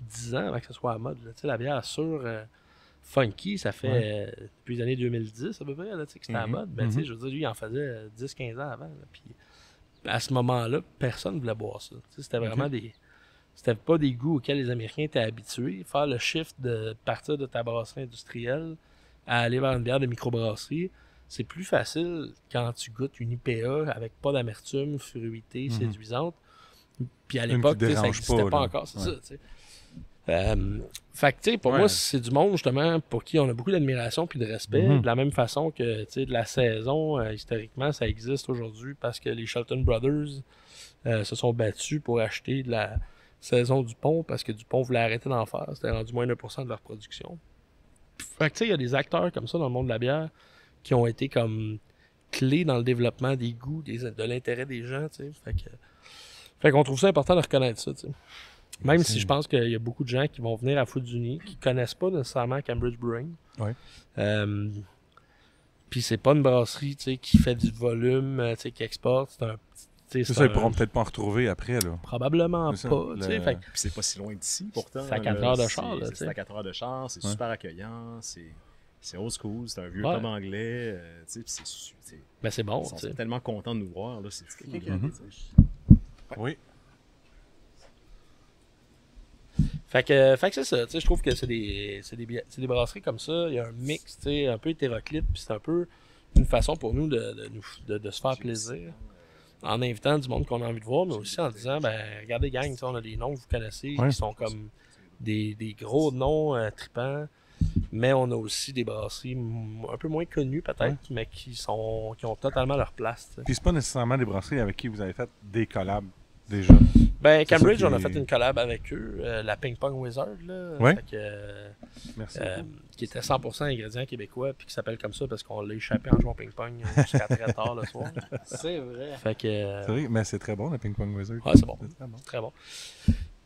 10 ans avant que ce soit à la mode, tu sais, la bière sur funky, ça fait depuis les années 2010 à peu près, là, tu sais, que c'était à la mode, mais tu sais, je veux dire, lui, il en faisait 10-15 ans avant, là, puis à ce moment-là, personne ne voulait boire ça. Tu sais, c'était vraiment c'était pas des goûts auxquels les Américains étaient habitués. Faire le shift de partir de ta brasserie industrielle à aller vers une bière de microbrasserie, c'est plus facile quand tu goûtes une IPA avec pas d'amertume, fruitée, séduisante. Puis à l'époque, ça n'existait pas encore, c'est ça, tu sais. Fait que, tu sais, pour moi, c'est du monde, justement, pour qui on a beaucoup d'admiration puis de respect. De la même façon que, tu sais, de la saison, historiquement, ça existe aujourd'hui parce que les Shelton Brothers se sont battus pour acheter de la saison du pont parce que Dupont voulait arrêter d'en faire. C'était rendu moins de 1% de leur production. Fait que, tu sais, il y a des acteurs comme ça dans le monde de la bière qui ont été comme clés dans le développement des goûts, de l'intérêt des gens, tu sais. Fait qu'on trouve ça important de reconnaître ça, tu sais. Même si je pense qu'il y a beaucoup de gens qui vont venir à Foot du Nid qui connaissent pas nécessairement Cambridge Brewing. Ouais. Puis c'est pas une brasserie, tu sais, qui fait du volume, tu sais, qui exporte. C'est ça, ils pourront peut-être pas en retrouver après, là. Probablement C'est pas, ça, tu sais. Fait que Puis c'est pas si loin d'ici, pourtant. c'est à 4 heures de char, là, tu C'est sais. à 4 heures de char, c'est super accueillant, c'est old school, c'est un vieux Ouais. pub anglais, tu sais, puis Mais c'est bon, ils tu sont sais. tellement contents de nous voir, là, c'est fou. là. Oui. Fait que c'est ça, tu sais, je trouve que c'est des brasseries comme ça, il y a un mix, tu sais, un peu hétéroclite, puis c'est un peu une façon pour nous de se faire plaisir. En invitant du monde qu'on a envie de voir, mais aussi en disant, ben, regardez gang, tu sais, on a des noms que vous connaissez, qui sont comme des gros noms tripants, mais on a aussi des brasseries un peu moins connues peut-être, mais qui ont totalement leur place, tu sais. Puis c'est pas nécessairement des brasseries avec qui vous avez fait des collabs déjà. Ben, C'est Cambridge, ça qui on a est- fait une collab avec eux, la Ping Pong Wizard, là. Ouais. Fait que, Merci. qui était 100% ingrédients québécois, puis qui s'appelle comme ça parce qu'on l'a échappé en jouant au ping-pong jusqu'à très tard le soir. C'est vrai. Fait que, C'est vrai, mais c'est très bon, le Ping Pong Wizard. ouais, c'est bon. C'est très bon. Très bon.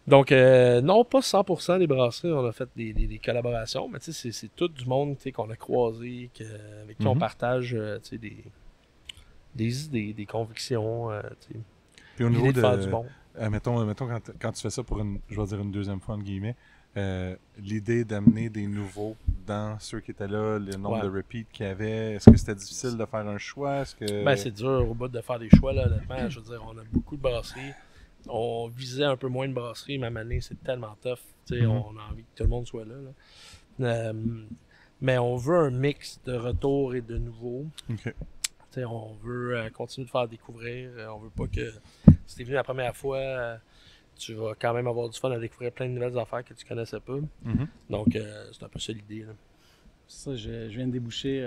Donc, non, pas 100% des brasseries, on a fait des collaborations, mais tu sais, c'est tout du monde, tu sais, qu'on a croisé, avec qui on partage, tu sais, des idées, des convictions, tu sais, Puis au niveau l'idée de faire du de... bon. mettons quand tu fais ça pour je vais dire une deuxième fois, entre guillemets, l'idée d'amener des nouveaux dans ceux qui étaient là, le nombre de repeats qu'il y avait, est-ce que c'était difficile de faire un choix? Est-ce que... Ben, c'est dur au bout de faire des choix, là, honnêtement. Je veux dire, on a beaucoup de brasseries. On visait un peu moins de brasseries, mais à un moment donné, c'est tellement tough. Tu sais, on a envie que tout le monde soit là. Mais on veut un mix de retour et de nouveau. OK. Tu sais, on veut continuer de faire découvrir. On veut pas que si t'es venu la première fois, tu vas quand même avoir du fun à découvrir plein de nouvelles affaires que tu connaissais pas. Donc, c'est un peu ça l'idée, là. Ça, je viens de déboucher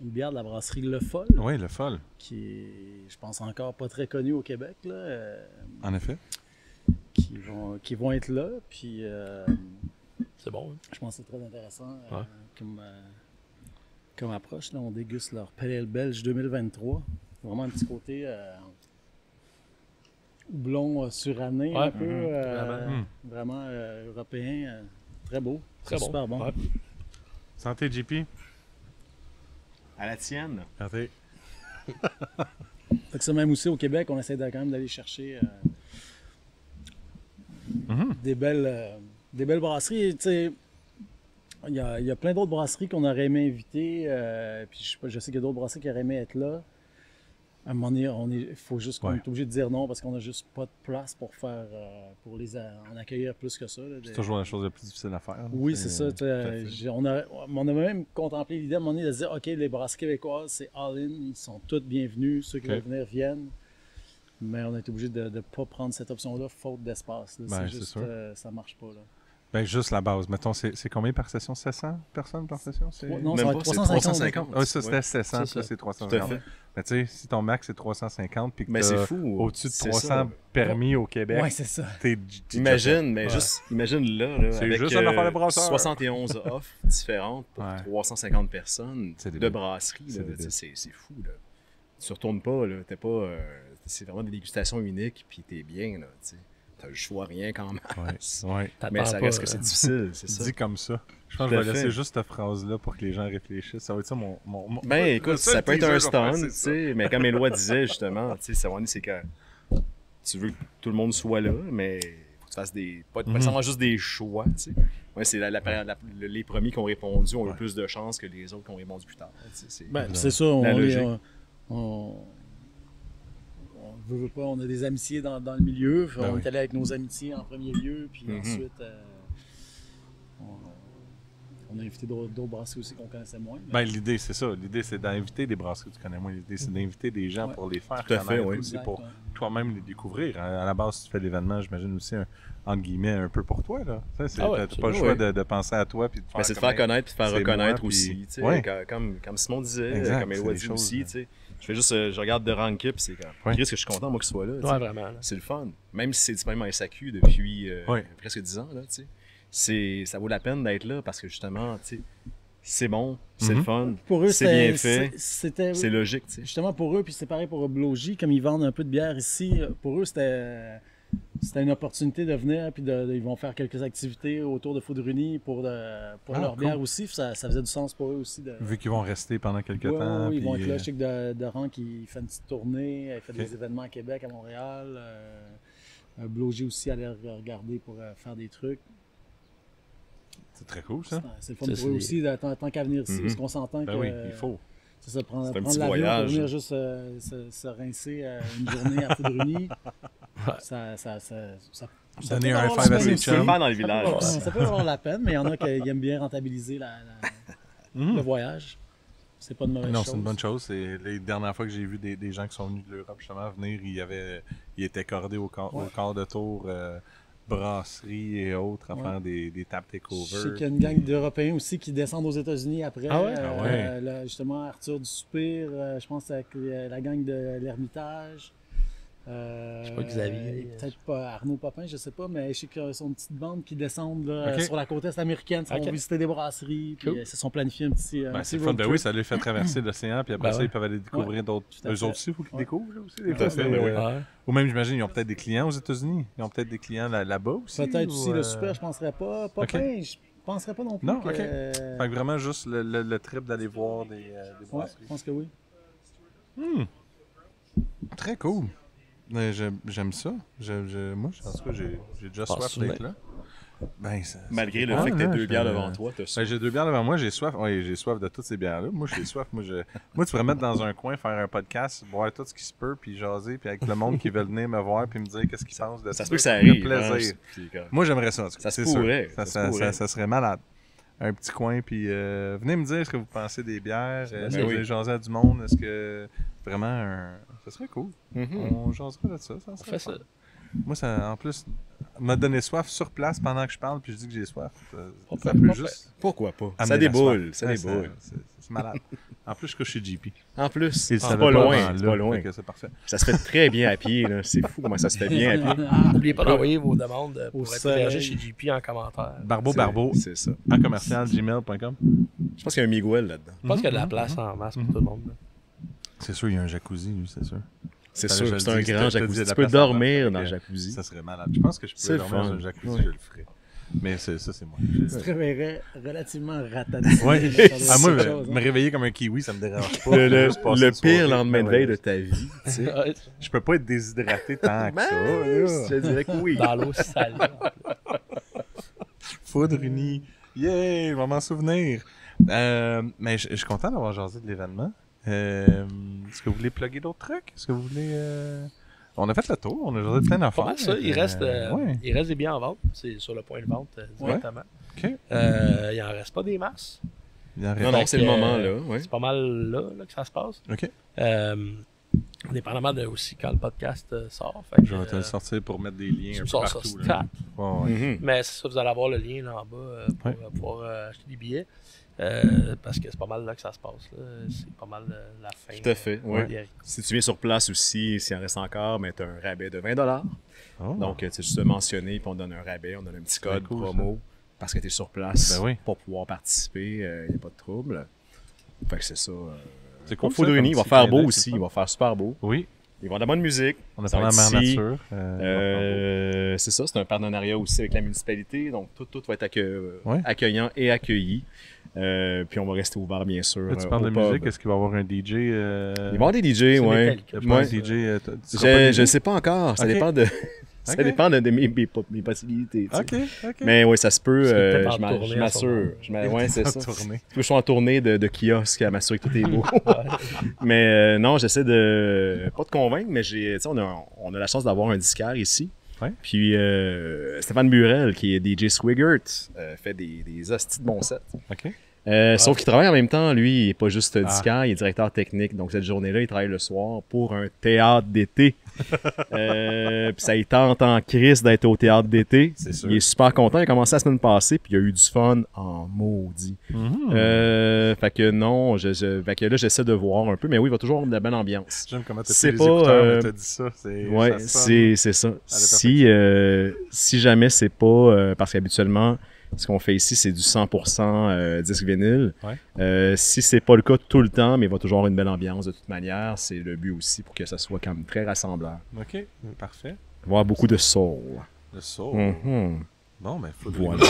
une bière de la brasserie Le Foll, Oui, le folle, qui est, je pense, encore pas très connue au Québec, là, en effet. qui vont être là. Puis, C'est bon, hein? je pense que c'est très intéressant Ouais. comme approche. Là, on déguste leur Pale Ale Belge 2023. Vraiment un petit côté houblon suranné, Ouais. un peu, Vraiment. vraiment européen. Très beau. Très C'est bon. super bon. Ouais. Santé, JP. À la tienne. Santé. Fait que ça, même aussi au Québec, on essaie quand même d'aller chercher des belles brasseries. Tu sais, il y a plein d'autres brasseries qu'on aurait aimé inviter. Puis je sais qu'il y a d'autres brasseries qui auraient aimé être là. À un moment donné, il faut juste qu'on Ouais. est obligé de dire non parce qu'on n'a juste pas de place pour faire en accueillir plus que ça. Là, C'est toujours la chose la plus difficile à faire. là. Oui, c'est ça. On a même contemplé l'idée à un moment donné de se dire OK, les brasseries québécoises, c'est all-in, ils sont tous bienvenus, ceux qui veulent venir viennent. Mais on a été obligé de ne pas prendre cette option-là, faute d'espace. Là. Ben, c'est c'est juste, sûr. ça marche pas. Là. Ben, juste la base. Mettons, c'est combien par session? 700 personnes par session? Non, Même ça va pas, être c'est 350. Ah, ça, c'était 700, C'est ça, ça. c'est Tout à 350. fait. Mais tu sais, si ton max, c'est 350, puis que Mais c'est fou. au-dessus de C'est 300 ça. permis au Québec, Oui, c'est ça. t'es Imagine, mais imagine là C'est avec juste une affaire de brasseur. 71 offres différentes pour Ouais. 350 personnes C'est de débile. brasseries. C'est là, débile. c'est fou. Là. Tu retournes pas, là, t'es pas, c'est vraiment des dégustations uniques, puis t'es bien. Là, t'as le choix, rien quand même. Ouais. T'attends Mais ça pas, reste que c'est difficile, c'est ça. Dit comme ça. Je pense Tout que à je vais laisser fait. juste cette phrase-là pour que les gens réfléchissent. Ça va être ça mon Ben écoute, le seul ça peut être un teaser que je vais faire, stunt, c'est tu ça. sais, mais comme Éloi disait justement, tu sais, c'est que tu veux que tout le monde soit là, mais faut que tu fasses pas nécessairement juste des choix, tu sais. Ouais, c'est les premiers qui ont répondu ont eu plus de chances que les autres qui ont répondu plus tard. Tu sais, C'est ça. La logique. On veut pas, on a des amitiés dans le milieu. Ben on oui. est allé avec nos amitiés en premier lieu, puis ensuite, on a invité d'autres brasseries aussi qu'on connaissait moins. mais- Ben, l'idée, c'est ça. L'idée, c'est d'inviter des brasseries que tu connais moins. L'idée, c'est d'inviter des gens Ouais. pour les faire Tout à fait, connaître oui. aussi, Exact, pour ouais. toi-même les découvrir. À la base, si tu fais l'événement, j'imagine aussi, entre guillemets, un peu pour toi. Là. Tu sais, Ah ouais, t'as pas le absolument, choix de penser à toi puis de faire Mais c'est de faire comme, connaître puis de faire c'est reconnaître moi, aussi. puis- Tu sais, Ouais. comme Simon disait, Exact, comme c'est Éloi des dit choses, aussi. hein. Tu sais, je fais juste, je regarde de rank puis c'est comme, Ouais. Chris, que je suis content moi qu'il soit là. tu sais. Ouais, vraiment. là. C'est le fun. Même si c'est disponible en SAQ depuis Ouais. presque 10 ans, là, tu sais. Ça vaut la peine d'être là parce que justement, tu sais, c'est bon, c'est le fun, Pour eux, c'est bien fait, C'était c'est logique, tu sais. justement pour eux, puis c'est pareil pour Blogie, comme ils vendent un peu de bière ici, pour eux, c'était une opportunité de venir, puis ils vont faire quelques activités autour de Foudruni pour leur cool. bière aussi. Ça faisait du sens pour eux aussi. Vu qu'ils vont rester pendant quelques Ouais, temps. ils vont puis, être là. Je sais que de Rang qui fait une petite tournée, elle fait Ok. des événements à Québec, à Montréal. Blogie aussi allait regarder pour faire des trucs. c'est très cool, ça. C'est le fun Ça, pour c'est eux des- aussi, tant qu'à venir ici, parce qu'on s'entend Ben que oui, il faut. c'est ça, prendre un petit l'avion pour voyage. venir juste se rincer une journée à Foudruni. ça Donner peut un avoir five la à peine ses aussi. Tu peux le chums. faire dans le village. Ça peut avoir la peine, mais il y en a qui aiment bien rentabiliser le voyage. C'est pas de mauvaise Non, chose. c'est une bonne chose. C'est les dernières fois que j'ai vu des gens qui sont venus de l'Europe justement venir, ils étaient cordés au quart de tour, brasserie et autres, à Ouais. faire des tap Je sais takeovers. qu'il y a une gang d'Européens aussi qui descendent aux États-Unis après. Ah ouais? Ah ouais. Là, justement, Arthur du Soupir, je pense avec la gang de l'Ermitage. Je sais pas, Xavier. et peut-être pas Arnaud Popin, je sais pas, mais je sais qu'ils sont une petite bande qui descendent là, Ok. sur la côte est américaine, ils vont Ok. visiter des brasseries, puis Cool. ils se sont planifiés un petit. Ben, petit c'est le fun. road Ben trip. oui, ça les fait traverser l'océan, puis après Ben ça, ouais. ils peuvent aller découvrir d'autres. tout à Eux fait. autres aussi, il faut qu'ils Ouais. découvrent là, aussi. Des Tout fois, à fait, c'est- ben oui. Ouais. Ou même, j'imagine, ils ont peut-être des clients aux États-Unis. Ils ont peut-être des clients là-bas aussi. Peut-être ou, aussi le super, je penserais pas. Popin, je penserais pas non plus. Non, que, ok. Fait que vraiment juste le trip d'aller voir des ouais, brasseries. je pense que oui. Très cool. Mais j'aime ça. Moi, en tout cas, j'ai déjà soif souvenir. d'être là. Ben, Malgré le Ah, fait que tu là, deux je- bières devant toi, t'as ça. Ben, j'ai 2 bières devant moi, j'ai soif. Oui, j'ai soif de toutes ces bières-là. Moi, j'ai soif. Moi, tu pourrais mettre dans un coin, faire un podcast, boire tout ce qui se peut, puis jaser, puis avec le monde qui veut venir me voir, puis me dire qu'est-ce qu'ils pensent de Ça ça. se peut que ça me ferait arrive. plaisir. hein, puis comme- Moi, j'aimerais ça. En tout cas, Ça se c'est sûr. pourrait, Ça, ça se ça- pourrait. ça serait malade. Un petit coin, puis venez me dire ce que vous pensez des bières. Est-ce que Ben vous oui. avez jasé à du monde? Est-ce que vraiment ça serait cool? Mhm. On jaserait de ça. Ça On serait fait ça. fun. Moi, ça, en plus, m'a donné soif sur place pendant que je parle, puis je dis que j'ai soif. Ça peut juste Pourquoi pas? amener Ça la déboule, soif. ça Ouais, déboule. C'est malade. En plus, je couche chez JP. En plus, Il c'est savait pas loin, avant c'est là, pas loin. fait que c'est parfait. Ça se fait très bien à pied, là. C'est fou comment ça se fait bien à pied. N'oubliez pas d'envoyer vos demandes pour Au être soleil. hébergé chez JP en commentaire. Barbeau, C'est ça. à commercial.gmail.com. Je pense qu'il y a un Miguel là-dedans. Je pense qu'il y a de la place en masse pour tout le monde. là. C'est sûr, il y a un jacuzzi, lui, c'est sûr. C'est Ça, je sûr, le c'est un dis, grand t'as dit jacuzzi. de la Tu peux place à faire, dormir fait dans le que jacuzzi. Ça serait malade. Je pense que je C'est pourrais le dormir fun. dans un jacuzzi, Ouais. je le ferais. Mais ça, c'est moi. Tu te réveillerais relativement ratatiné. Ouais. Ça doit Ah, moi, être quelque chose, me hein. réveiller comme un kiwi, ça me dérange pas. Le Juste passer le une soirée. pire lendemain de Ouais. veille de ta vie, tu sais. Ouais, Je peux pas être déshydraté tant que ça. Je là. te dirais que oui. Dans l'eau salée. Foudruni. Yeah, je vais m'en souvenir. Mais je suis content d'avoir jasé de l'événement. Est-ce que vous voulez plugger d'autres trucs? Est-ce que vous voulez... On a fait le tour, on a jasé plein d'affaires. Pas mal ça. Il reste des billets en vente. C'est sur le point de vente directement. OK. Il en reste pas des masses. Non, c'est le moment, là. Ouais. C'est pas mal là que ça se passe. OK. Dépendamment de aussi quand le podcast sort. Fait que, Je vais te le sortir pour mettre des liens un peu sors ça partout. stat. Ouais. Mhm. Mais c'est ça, vous allez avoir le lien là en bas pour pouvoir acheter des billets. Parce que c'est pas mal là que ça se passe. Là. C'est pas mal la fin. Tout à fait, oui. Ouais. Si tu viens sur place aussi, s'il en reste encore, tu as un rabais de 20$. Oh. Donc, tu sais, juste mentionné, puis on donne un rabais, on donne un petit code cool, promo, parce que tu es sur place Ben oui. pour pouvoir participer, il n'y a pas de trouble. Fait que c'est ça. C'est Pour cool, ça, Foudrini, comme il va petit faire clin beau d'œil, aussi, c'est il le va faire super beau. Oui. Il va avoir de la bonne musique. On a Ça parlé va à être Mère ici. Nature. C'est ça, c'est un partenariat aussi avec la municipalité, donc tout va être Ouais. accueillant et accueilli. Puis on va rester ouvert, bien sûr. Là, tu parles de au pub. musique, est-ce qu'il va y avoir un DJ? Il va y avoir des DJ, C'est ouais. Metallica. Il y a pas Ouais. un DJ? Tu seras pas Je DJ? ne sais pas encore, ça Ok. dépend de, ça Ok. dépend de mes possibilités. tu sais. OK. Mais oui, ça se peut, Parce que peut-être en je tournée à ce m'assure. Ouais, c'est ça. Tournée. Je suis en tournée de kiosque à m'assurer que tout est beau. Mais non, j'essaie de, pas de convaincre, mais tu sais, on a la chance d'avoir un disquaire ici. Ouais. Puis Stéphane Burel, qui est DJ Swigert, fait des hosties de bons sets. OK. Sauf qu'il travaille en même temps, lui, il n'est pas juste disquaire, il est directeur technique. Donc cette journée-là, il travaille le soir pour un théâtre d'été. Puis ça il tente en crise d'être au théâtre d'été. C'est sûr. Il est super content, il a commencé la semaine passée, puis il a eu du fun en maudit. Fait que non, fait que là, j'essaie de voir un peu, mais oui, il va toujours avoir de la belle ambiance. J'aime comment tu as C'est les pas, écouteurs, mais t'as dit ça. Ouais, ça sonne. c'est ça. perfection. Si jamais c'est pas, parce qu'habituellement, ce qu'on fait ici, c'est du 100% disque vinyle. Ouais. Si c'est pas le cas tout le temps, mais il va toujours avoir une belle ambiance de toute manière, c'est le but aussi pour que ça soit quand même très rassembleur. OK, parfait. Il va y avoir beaucoup de soul. Le soul. Mhm. Bon, ben, Foudrini, Voilà.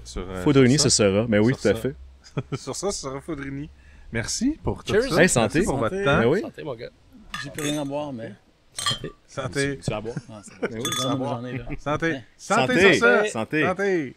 ce sera. Foudrini, sur ce sera. Mais oui, Sur tout à ça. fait. Sur ça, ce sera Foudrini. Merci pour tout Cheers. ça. Hey, santé. Merci pour votre Santé. temps. Ben oui. Santé, mon gars. J'ai plus rien à boire, mais. Santé. Tu vas boire? Non, c'est bon. Ben oui, J'en ai là. Santé. Hein. Santé Santé. sur ça. Santé. Santé.